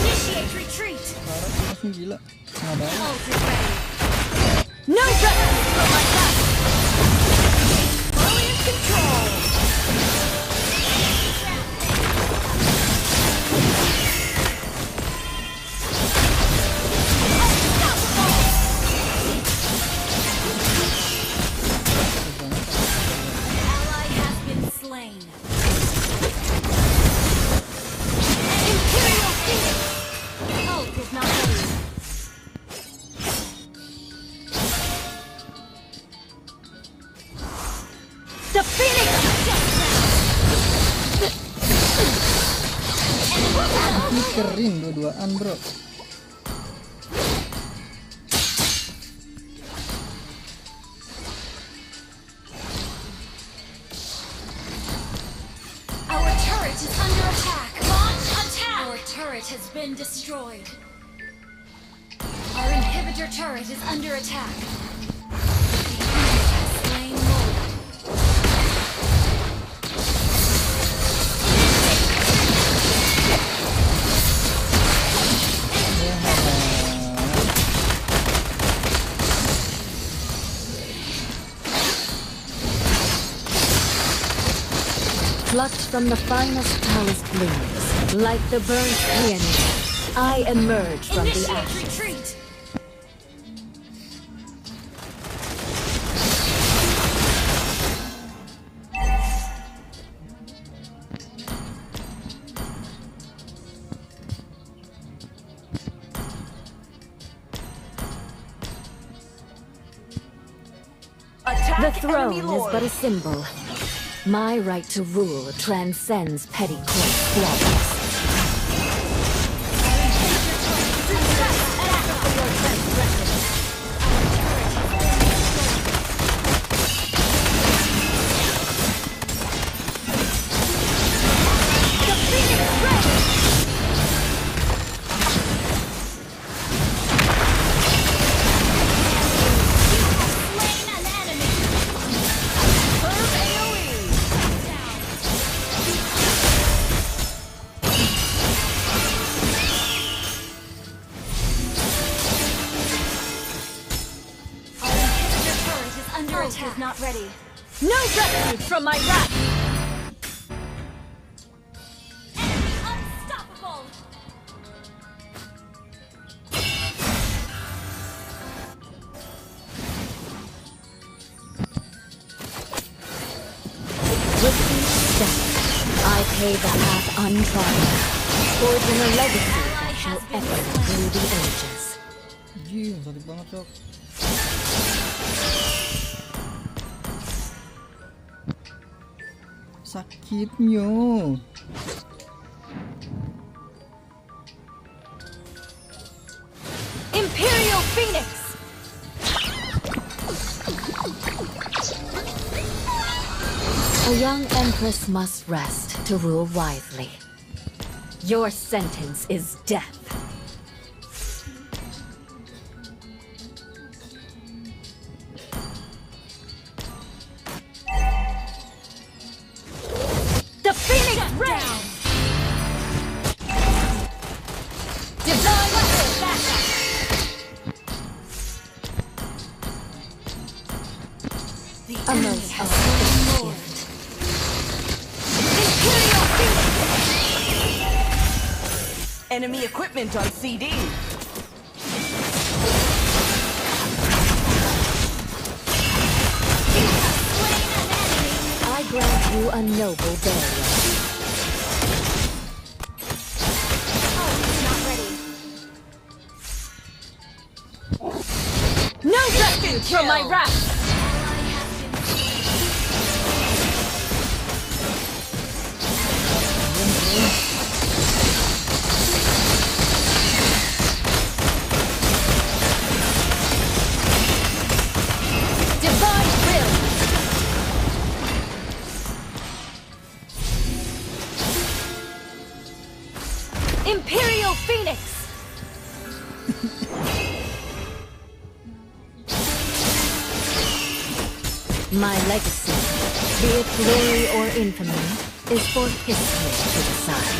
[SPEAKER 3] Initiate retreat.
[SPEAKER 1] Gila.
[SPEAKER 3] Ult is ready. No rescue from my wrath. Fully in control. Ally has been slain. Imperial Phoenix! Ult is not ready. The Phoenix!
[SPEAKER 1] Ini keren dua-duaan, bro.
[SPEAKER 3] Our turret is under attack. Launch attack! Our turret has been destroyed. Our inhibitor turret is under attack. The enemy has slain Lord.
[SPEAKER 4] Plucked from the finest palace blooms, like the burnt peony, I emerge from the
[SPEAKER 3] Initiate
[SPEAKER 4] ashes.
[SPEAKER 3] retreat! Attack
[SPEAKER 4] The throne
[SPEAKER 3] enemy
[SPEAKER 4] is
[SPEAKER 3] lord.
[SPEAKER 4] but a symbol. My right to rule transcends petty court squabbles.
[SPEAKER 3] Is not ready. No refuge from my wrath! Enemy unstoppable!
[SPEAKER 4] With each step, I pave a path untrodden, forging a legacy that shall echo through the ages.
[SPEAKER 1] Jih, sakit banget sok. Sakitnya.
[SPEAKER 5] Imperial Phoenix!
[SPEAKER 4] A young empress must rest to rule wisely. Your sentence is death.
[SPEAKER 5] The Phoenix Ray! Divine backup!
[SPEAKER 4] A most auspicious gift.
[SPEAKER 5] Imperial Phoenix!
[SPEAKER 12] Enemy equipment on CD.
[SPEAKER 4] I grant you a noble burial.
[SPEAKER 5] No refuge from my wrath! Divine will! Imperial Phoenix!
[SPEAKER 4] My legacy, be it glory or infamy, is for history to decide.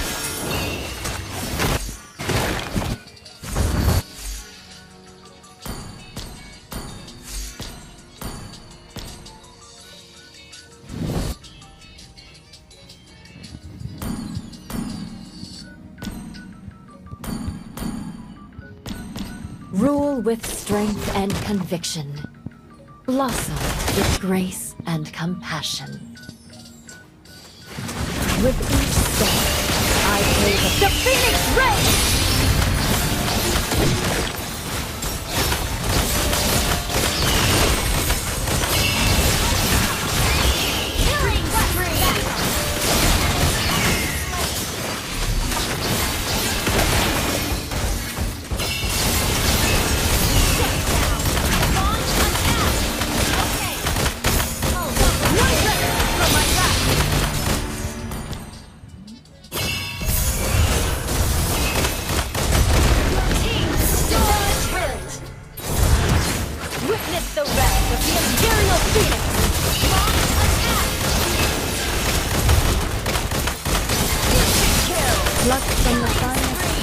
[SPEAKER 4] Rule with strength and conviction. Blossom with grace and compassion. With each step, I pray the
[SPEAKER 5] Phoenix Ray! Killing spree! The wrath of the Imperial Phoenix! Launch attack! Kill!
[SPEAKER 4] Plucked from the finest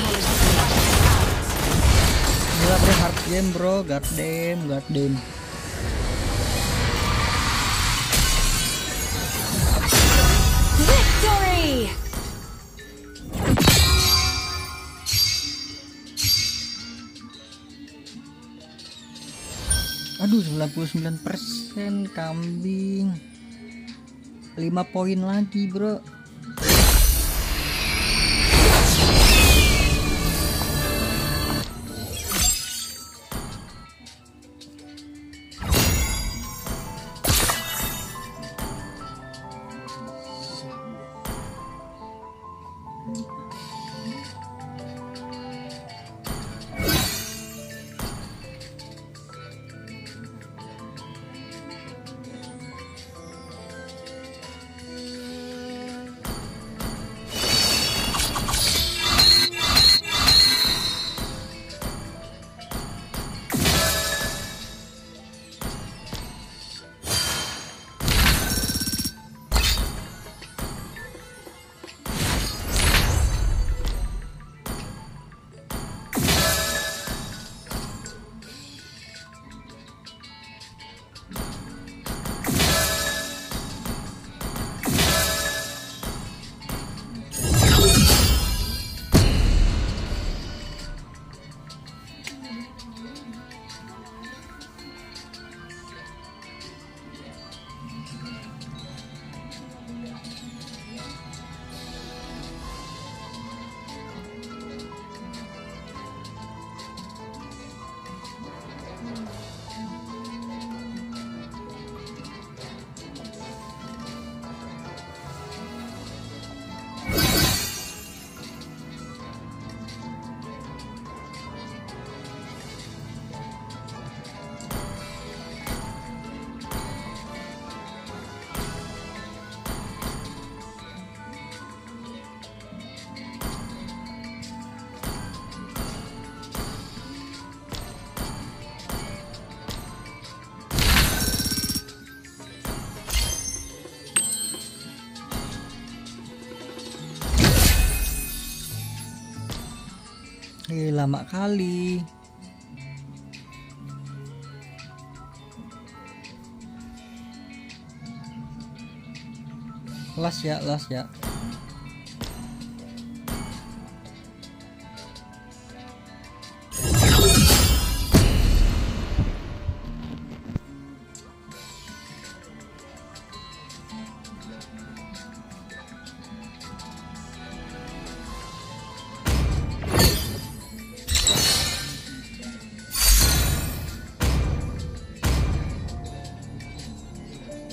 [SPEAKER 1] Gila bro, hard game bro, goddamn.
[SPEAKER 5] Victory!
[SPEAKER 1] Aduh, 99% kambing. 5 poin lagi bro. Lama kali. Las ya.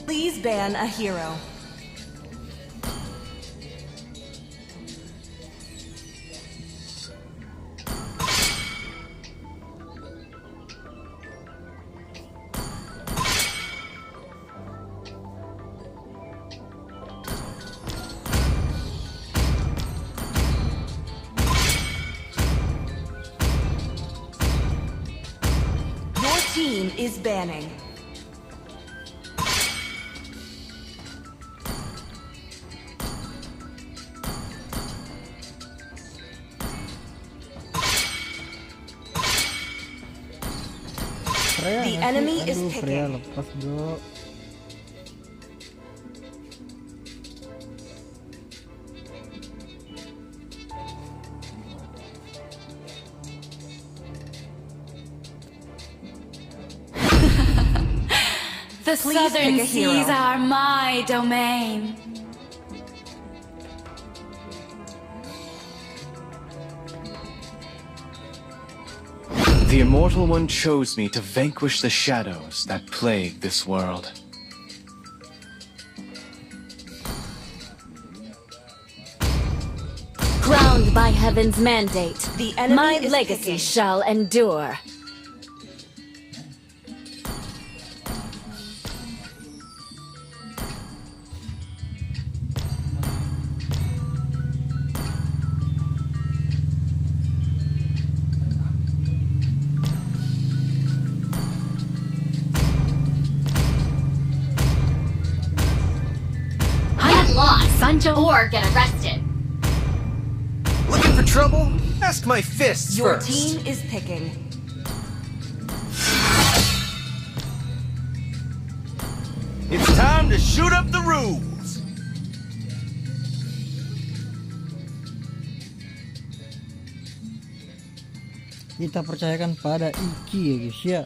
[SPEAKER 12] Please ban a hero. Your team is banning. The enemy is picking.
[SPEAKER 1] Lepas bro.
[SPEAKER 10] The southern seas are my domain.
[SPEAKER 2] The Immortal One chose me to vanquish the shadows that plague this world.
[SPEAKER 4] Crowned by heaven's mandate,
[SPEAKER 12] The enemy
[SPEAKER 4] my
[SPEAKER 12] is
[SPEAKER 4] legacy
[SPEAKER 12] picking.
[SPEAKER 4] shall endure.
[SPEAKER 3] Sancho or get arrested.
[SPEAKER 9] Looking for trouble? Ask my fists
[SPEAKER 12] Your
[SPEAKER 9] first.
[SPEAKER 12] team is picking.
[SPEAKER 9] It's time to shoot up the rules.
[SPEAKER 1] Kita percayakan pada Iki ya guys ya.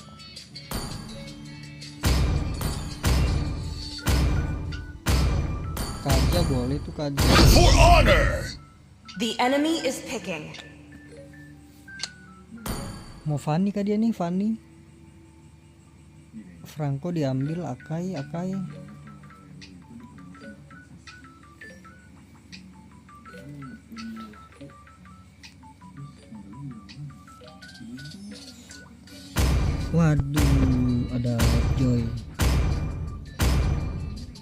[SPEAKER 1] Kaja boleh tuh Kaja.
[SPEAKER 11] For honor!
[SPEAKER 12] The enemy is picking.
[SPEAKER 1] Mau Fanny kah dia nih, Fanny? Franco diambil, Akai. Waduh, ada Joy.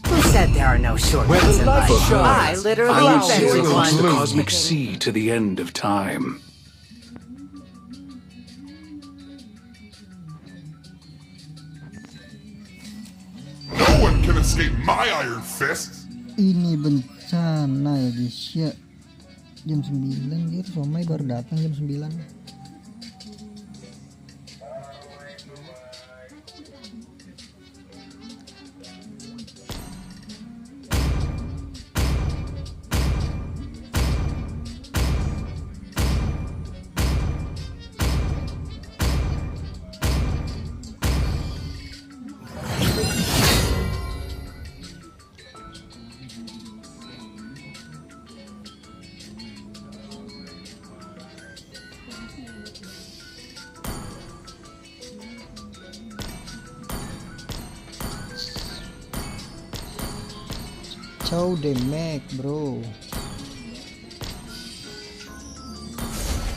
[SPEAKER 13] Who said there are no shortcuts in life? I literally
[SPEAKER 11] I will
[SPEAKER 13] invented
[SPEAKER 11] sail
[SPEAKER 13] one.
[SPEAKER 11] to the cosmic sea to the end of time. No one can escape my iron fist.
[SPEAKER 1] Ini bencana ya guys ya. Jam 9 gitu, Somai baru datang jam 9. Show the Mac, bro.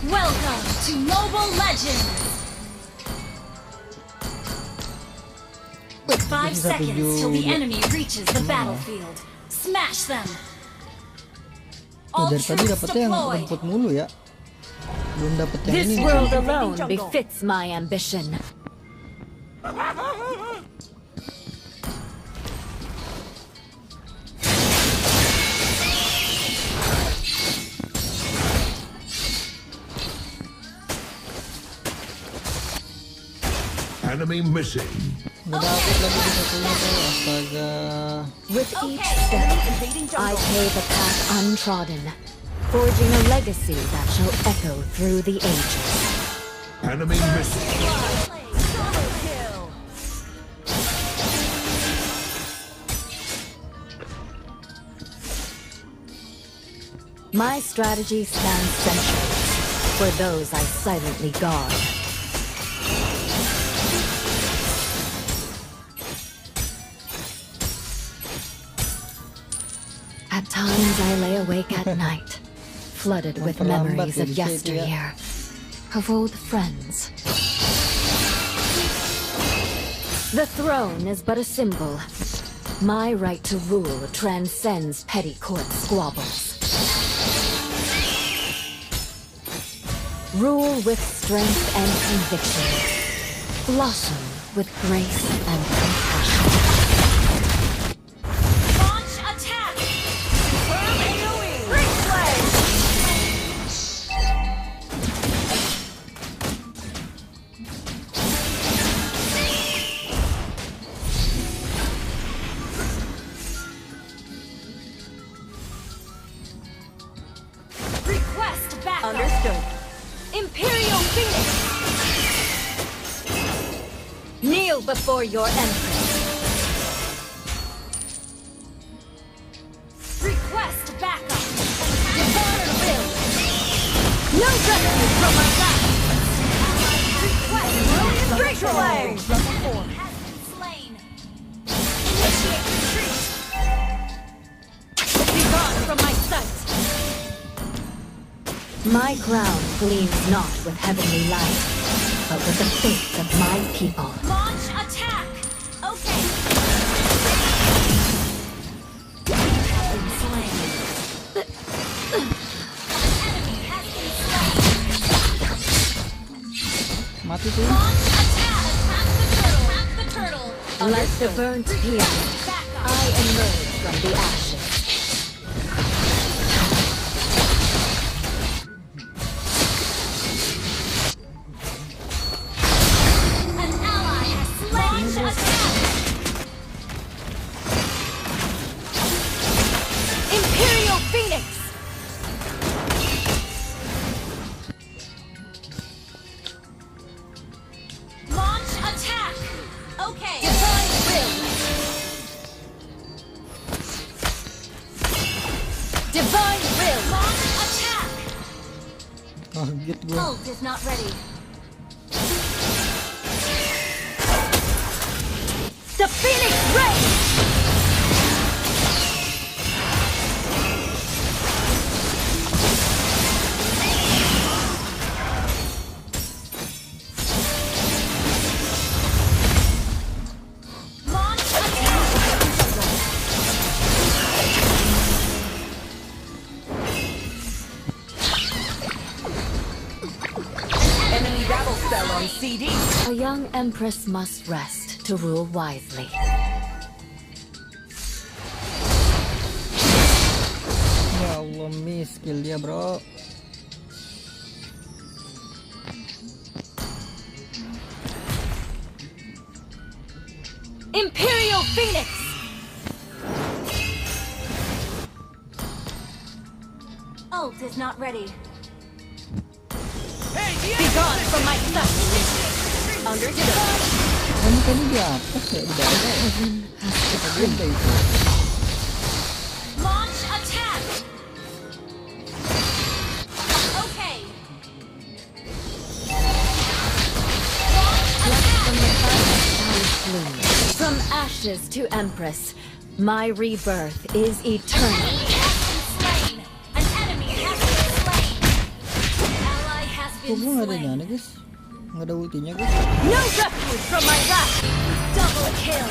[SPEAKER 5] Welcome to Mobile Legends. 5 seconds till the enemy reaches the battlefield. Smash them.
[SPEAKER 1] Tuh, dari tadi dapetnya yang rumput mulu ya. Belum dapet yang
[SPEAKER 4] This
[SPEAKER 1] ini.
[SPEAKER 4] world alone befits my ambition.
[SPEAKER 11] Enemy missing.
[SPEAKER 1] Udah dapet lagi di satunya tuh, astaga.
[SPEAKER 4] With each step, I pay the path untrodden, forging a legacy that shall echo through the ages.
[SPEAKER 11] Enemy missing.
[SPEAKER 4] My strategy spans centuries for those I silently guard. At times I lay awake at night, flooded with memories of yesteryear, of old friends. The throne is but a symbol. My right to rule transcends petty court squabbles. Rule with strength and conviction. Blossom with grace and compassion.
[SPEAKER 5] Launch attack! Confirm AoE! Replay! Request backup!
[SPEAKER 12] Understood.
[SPEAKER 5] Imperial Phoenix!
[SPEAKER 4] Kneel before your empress.
[SPEAKER 5] Request backup! Divine will!
[SPEAKER 4] No rescue from my wrath!
[SPEAKER 5] Request replay! Level 4 has been slain! Initiate retreat!
[SPEAKER 4] Be gone from my sight! My crown gleams not with heavenly light, but with the faith of my people.
[SPEAKER 5] Launch attack! Okay! Has been slain. An enemy has been slain.
[SPEAKER 1] Mati tuh.
[SPEAKER 5] Launch attack! Attack the turtle!
[SPEAKER 4] Like the burnt peon, I emerge from the ashes.
[SPEAKER 5] An ally has launch attack!
[SPEAKER 4] Imperial Phoenix!
[SPEAKER 5] Launch attack! Okay! Divine will!
[SPEAKER 4] Divine will!
[SPEAKER 5] Launch attack!
[SPEAKER 1] Kaget gua.
[SPEAKER 5] Ult is not ready.
[SPEAKER 4] The Phoenix Ray!
[SPEAKER 5] Launch attack!
[SPEAKER 12] Enemy battle spell on CD.
[SPEAKER 4] A young empress must rest to rule wisely.
[SPEAKER 1] Ya Allah, miss skill dia, bro.
[SPEAKER 4] Imperial Phoenix!
[SPEAKER 5] Ult is not ready.
[SPEAKER 4] Be gone from my sight!
[SPEAKER 12] Understood.
[SPEAKER 1] Kamu tadi di atas ya, udah ada. Agenda itu.
[SPEAKER 5] Launch attack! Okay! Launch attack!
[SPEAKER 4] From ashes to empress, my rebirth is eternal.
[SPEAKER 5] An enemy has been slain! Ally has
[SPEAKER 1] Kok
[SPEAKER 5] been
[SPEAKER 1] gua nggak ada
[SPEAKER 5] slain!
[SPEAKER 1] nyana, guys? Nggak ada ultinya, guys.
[SPEAKER 4] No refuge from my wrath!
[SPEAKER 5] Double kill!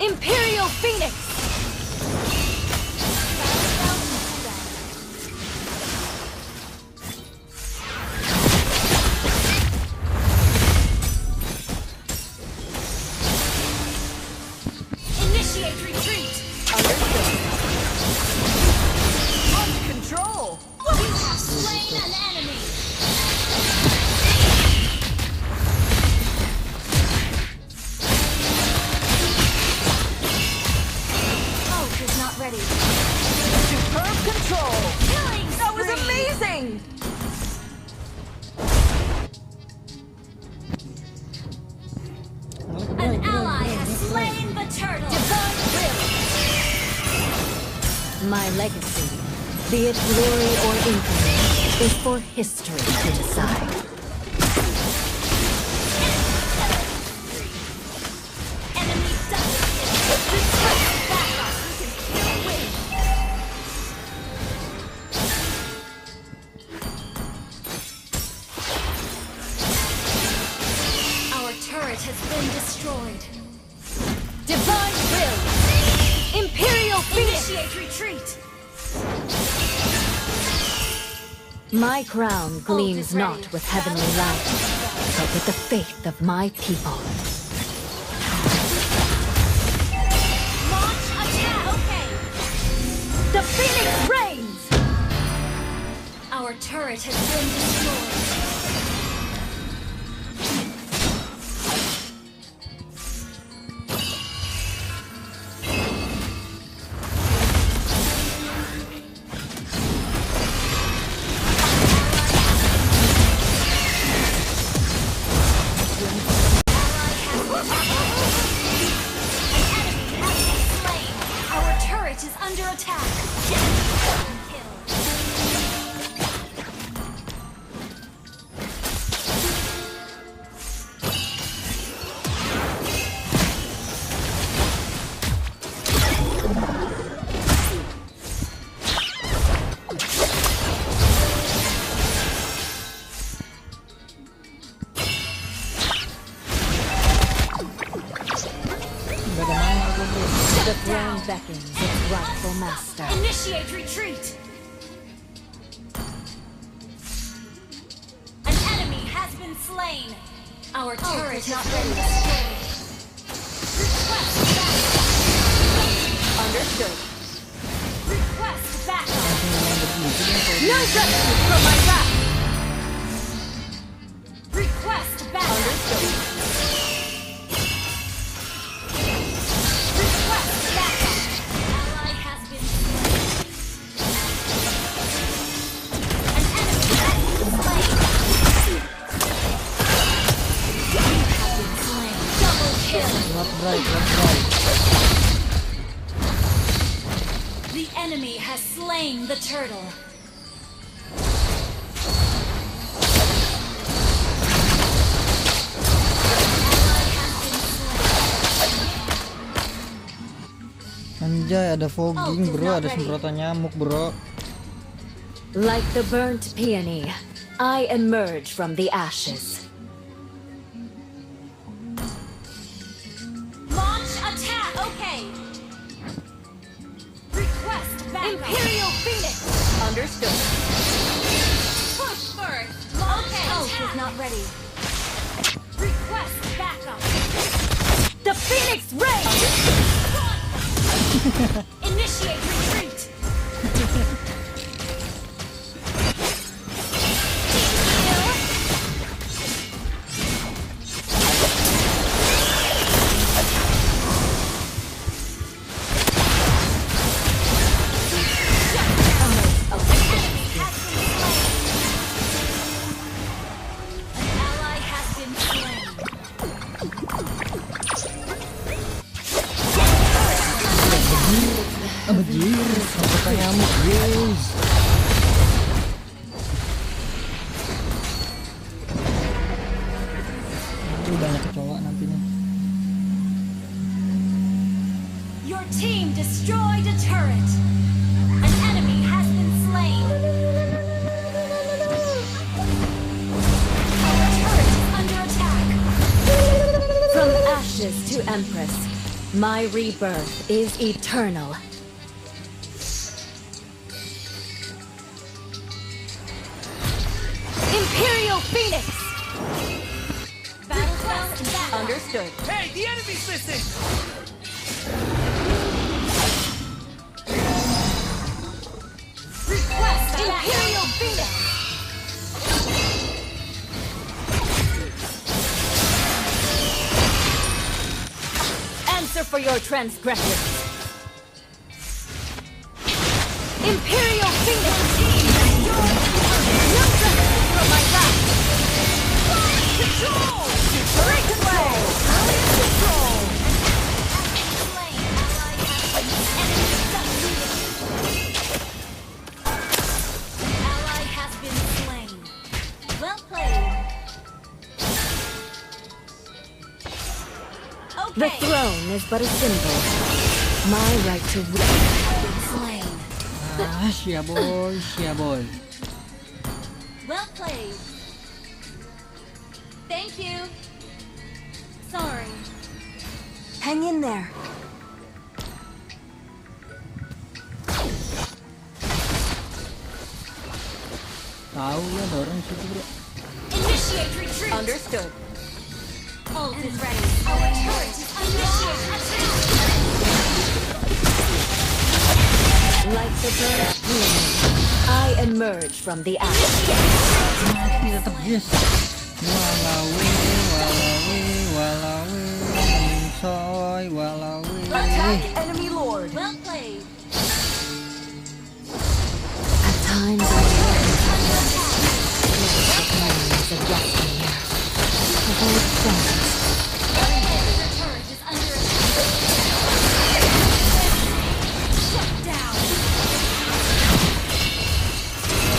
[SPEAKER 4] Imperial Phoenix!
[SPEAKER 5] Initiate retreat!
[SPEAKER 12] Understood. control.
[SPEAKER 3] You have slain an enemy. Ult is not ready.
[SPEAKER 12] Superb control.
[SPEAKER 3] Killing
[SPEAKER 12] That was
[SPEAKER 3] spree.
[SPEAKER 12] amazing.
[SPEAKER 3] An ally has slain the turtle. Divine will.
[SPEAKER 4] My legacy, be it glory or infamy, is for history to decide.
[SPEAKER 3] Enemy double kill. Request backup. We can still win. Our turret has been destroyed.
[SPEAKER 12] Divine will. Imperial Phoenix.
[SPEAKER 3] Initiate retreat.
[SPEAKER 4] My crown gleams
[SPEAKER 3] ready.
[SPEAKER 4] not with heavenly light, but with the faith of my people.
[SPEAKER 3] Launch attack. Okay.
[SPEAKER 12] The Phoenix reigns.
[SPEAKER 3] Our turret has been destroyed. Our turret is under attack. Kill.
[SPEAKER 4] The throne beckons its rightful master.
[SPEAKER 3] Initiate retreat. An enemy has been slain. Our turret has been destroyed. Request backup.
[SPEAKER 12] Understood.
[SPEAKER 3] Request backup.
[SPEAKER 12] No rescue from my wrath.
[SPEAKER 3] Request backup.
[SPEAKER 12] Understood.
[SPEAKER 3] Request backup. Ally has been slain. An enemy has been slain. You have been slain. Double kill.
[SPEAKER 1] Left right.
[SPEAKER 3] The enemy has slain the turtle.
[SPEAKER 1] Anjay, ada fogging bro, ada semprotan nyamuk bro.
[SPEAKER 4] Like the burnt peony, I emerge from the ashes.
[SPEAKER 3] Launch attack. Okay. Request backup.
[SPEAKER 12] Imperial Phoenix. Understood.
[SPEAKER 3] Push first. Launch attack. Is not ready. Request backup.
[SPEAKER 12] The Phoenix reigns.
[SPEAKER 3] Initiate retreat.
[SPEAKER 1] Anjir, semprotan nyamuk guys. Ini banyak kecoa nantinya.
[SPEAKER 3] Your team destroyed a turret. An enemy has been slain. Our turret is under attack.
[SPEAKER 4] From ashes to empress, my rebirth is eternal.
[SPEAKER 12] Imperial Phoenix.
[SPEAKER 3] Battle quest back.
[SPEAKER 12] Understood.
[SPEAKER 9] Hey, the enemy's missing!
[SPEAKER 3] Request
[SPEAKER 12] for your transgressions. Imperial Phoenix! No justice from my wrath! Control! Break away! Control!
[SPEAKER 3] Ally has been slain. Well played.
[SPEAKER 12] The throne is but a symbol. My right to rule.
[SPEAKER 3] Slain.
[SPEAKER 1] Sia boy.
[SPEAKER 3] Well played. Thank you. Sorry.
[SPEAKER 12] Hang in there.
[SPEAKER 1] Tahu ya ada orang situ bro.
[SPEAKER 3] Initiate retreat.
[SPEAKER 12] Understood.
[SPEAKER 3] Ult is ready. Our turret is initiate attack.
[SPEAKER 12] Like the bird dreaming, I emerge from the ashes.
[SPEAKER 1] Mati tetap yes. Walawe, mensoy, walawe.
[SPEAKER 12] Attack enemy lord.
[SPEAKER 3] Well played.
[SPEAKER 4] At times I is a destiny here. Of old friends.
[SPEAKER 3] Our turret is under attack. Shut down.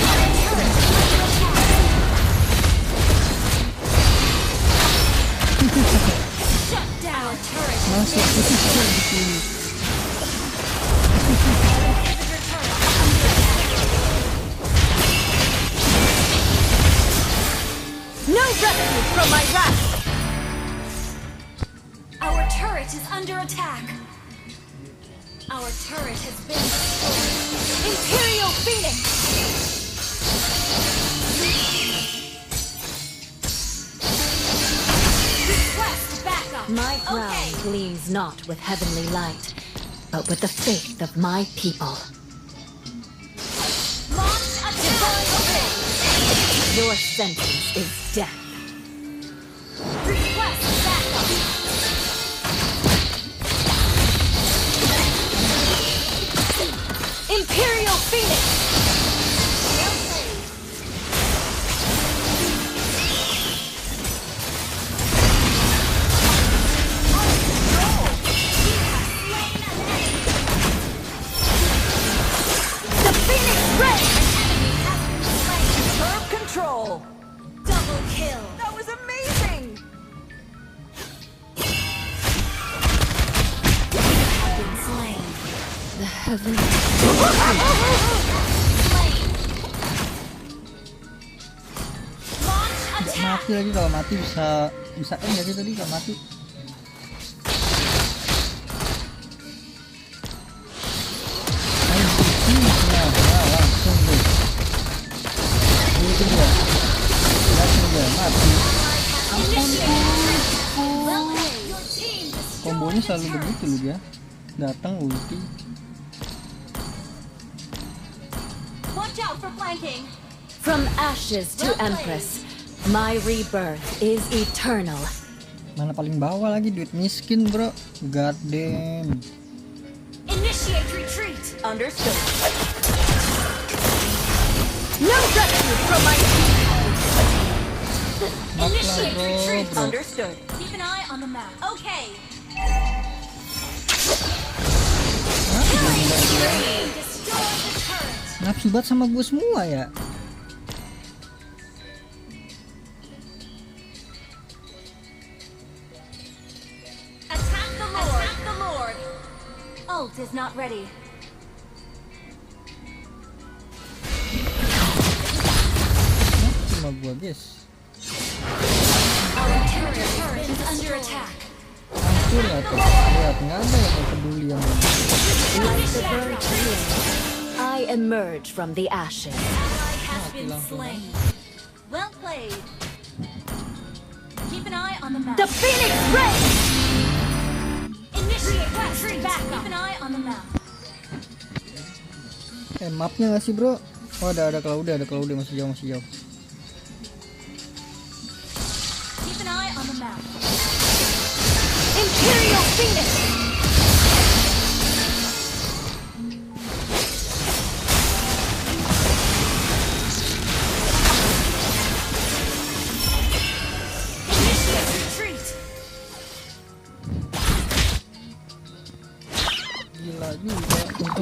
[SPEAKER 3] Our turret is under attack. Shut down. Our turret is
[SPEAKER 1] Masuk ke sini di sini.
[SPEAKER 12] No rescue from my wrath.
[SPEAKER 3] Our turret is under attack. Our turret has been destroyed.
[SPEAKER 12] Imperial Phoenix.
[SPEAKER 3] Request backup.
[SPEAKER 4] My crown gleams not with heavenly light, but with the faith of my people.
[SPEAKER 3] Launch attack.
[SPEAKER 4] Your sentence is death.
[SPEAKER 3] Request backup.
[SPEAKER 12] Imperial Phoenix.
[SPEAKER 3] Well played.
[SPEAKER 12] The Phoenix Ray.
[SPEAKER 3] Enemy has been slain.
[SPEAKER 12] Curb control.
[SPEAKER 3] Double kill.
[SPEAKER 12] That was amazing.
[SPEAKER 3] Been slain.
[SPEAKER 4] The heaven.
[SPEAKER 3] Slain. Launch
[SPEAKER 1] Nggak
[SPEAKER 3] attack.
[SPEAKER 1] mati lagi, kalau mati bisa nggak sih tadi kalau mati? Ayo sini langsung deh. Itu dia. Langsung dia mati.
[SPEAKER 3] Well played. Your team
[SPEAKER 1] Kombonya
[SPEAKER 3] destroyed
[SPEAKER 1] selalu
[SPEAKER 3] the turret.
[SPEAKER 1] begitu loh dia. Datang ulti.
[SPEAKER 3] Watch out for flanking.
[SPEAKER 4] From ashes to empress, my rebirth is eternal.
[SPEAKER 1] Mana paling bawah lagi, duit miskin bro. God damn.
[SPEAKER 3] Initiate retreat.
[SPEAKER 12] Understood. No rescue from my
[SPEAKER 3] Initiate retreat.
[SPEAKER 1] bro.
[SPEAKER 12] Understood.
[SPEAKER 3] Keep an eye on the map. Okay. Destroy the turret.
[SPEAKER 1] Nafsu banget sama gue semua ya.
[SPEAKER 3] Attack the Lord. Attack the Lord. Ult is not ready.
[SPEAKER 1] Cuma gue guys.
[SPEAKER 3] Our turret is under attack.
[SPEAKER 1] Hancur lah tuh. Lihat, nggak ada yang mau peduli yang ini.
[SPEAKER 4] Like the bird dreaming, I emerge from the ashes.
[SPEAKER 3] Ally has been slain. Well played. Keep an eye on the map.
[SPEAKER 12] The Phoenix Ray.
[SPEAKER 3] Initiate retreat. Keep an eye on the map.
[SPEAKER 1] Mapnya nggak sih bro? Oh ada kalau udah masih jauh.
[SPEAKER 3] Keep an eye on the map.
[SPEAKER 12] Imperial Phoenix.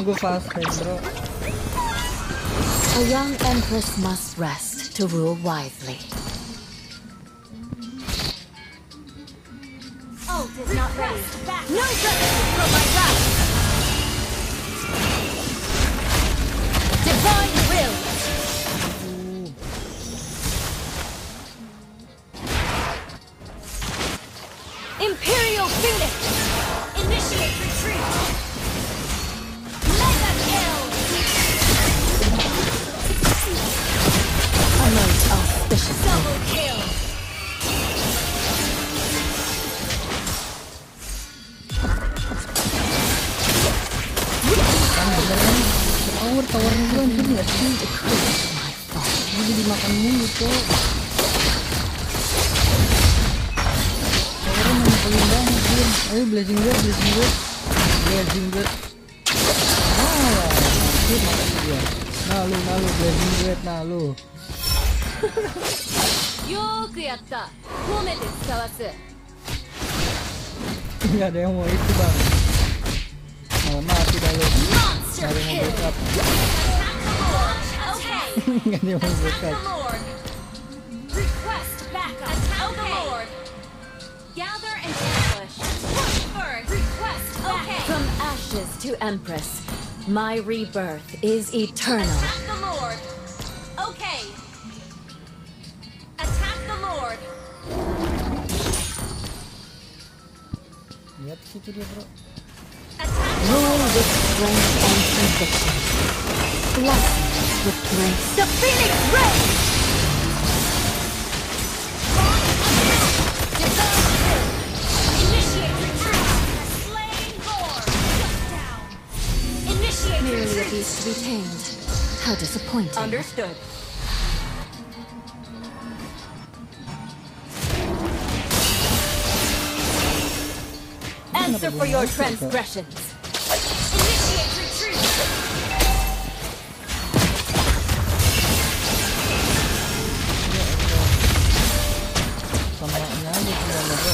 [SPEAKER 1] gue fast hand bro.
[SPEAKER 4] A young empress must rest to rule wisely.
[SPEAKER 3] Ult is not ready.
[SPEAKER 12] No rescue from my wrath! Divine will! Imperial Phoenix!
[SPEAKER 3] Initiate retreat. Mega kill.
[SPEAKER 4] A most auspicious
[SPEAKER 3] Double kill.
[SPEAKER 1] Towernya gue hancur nggak sih? Ini dimakan mulu tuh. Towernya menyepelin banget sih. Ayo blazing bird. Hancur makan dia. Nah lu blazing bird, nah lu.
[SPEAKER 12] Yoku yatta. Komete tsukawasu.
[SPEAKER 1] Nggak ada yang mau itu bang. Mati dah lu. Nggak ada yang mau backup. Nggak ada yang mau backup.
[SPEAKER 3] Request backup. Attack the Lord. Gather and ambush. Push first. Request backup.
[SPEAKER 12] From ashes to empress, my rebirth is eternal.
[SPEAKER 3] Attack the Lord. Okay. Attack the Lord.
[SPEAKER 1] Lihat situ dia bro.
[SPEAKER 4] rule with strength and conviction. Blossom with grace.
[SPEAKER 12] The Phoenix Ray!
[SPEAKER 3] Initiate retreat. Slain Lord. Shut down. Initiate
[SPEAKER 4] Merely a
[SPEAKER 3] retreat.
[SPEAKER 4] beast to be tamed. How disappointing.
[SPEAKER 12] Understood. Answer for your transgressions.
[SPEAKER 3] Initiate retreat.
[SPEAKER 1] Samanya aja tinggal bro.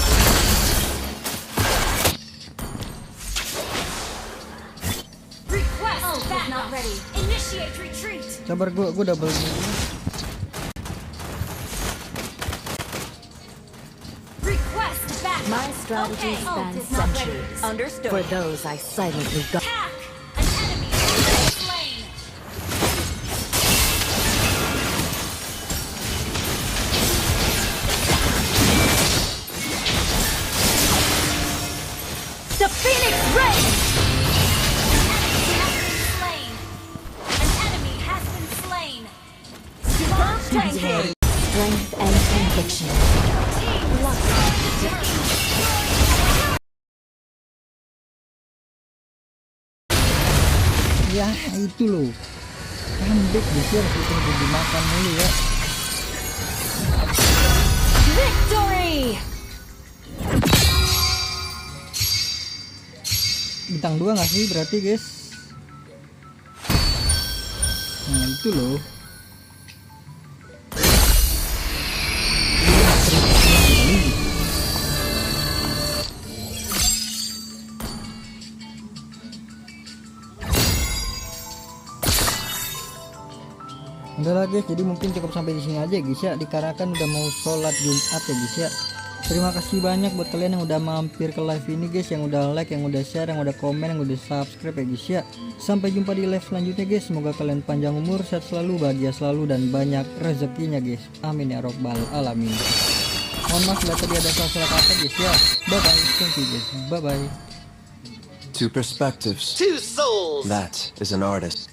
[SPEAKER 3] Request back not ready. Initiate retreat.
[SPEAKER 1] Sabar gua double dulu.
[SPEAKER 3] Request back.
[SPEAKER 4] My strategy
[SPEAKER 3] Okay.
[SPEAKER 4] spans
[SPEAKER 3] Ult is not ready.
[SPEAKER 4] centuries.
[SPEAKER 12] Understood.
[SPEAKER 4] For those I silently guard.
[SPEAKER 3] Attack. An enemy is slain.
[SPEAKER 12] The Phoenix Ray!
[SPEAKER 3] An enemy has been slain.
[SPEAKER 4] Strength and conviction.
[SPEAKER 1] Ya itu loh. Kambek bisa harus dimakan dulu ya.
[SPEAKER 12] Victory!
[SPEAKER 1] Bintang 2 nggak sih berarti guys? Nah itu loh. Udah lah guys, jadi mungkin cukup sampai di sini aja guys ya, dikarenakan udah mau sholat Jumat ya guys ya. Terima kasih banyak buat kalian yang udah mampir ke live ini guys, yang udah like, yang udah share, yang udah komen, yang udah subscribe ya guys ya. Sampai jumpa di live selanjutnya guys, semoga kalian panjang umur, sehat selalu, bahagia selalu, dan banyak rezekinya guys. Amin ya robbal alamin. Mohon maaf bila tadi ada salah kata guys ya. Bye bye, thank you guys, bye bye.
[SPEAKER 14] Two perspectives.
[SPEAKER 9] Two souls.
[SPEAKER 14] That is an artist.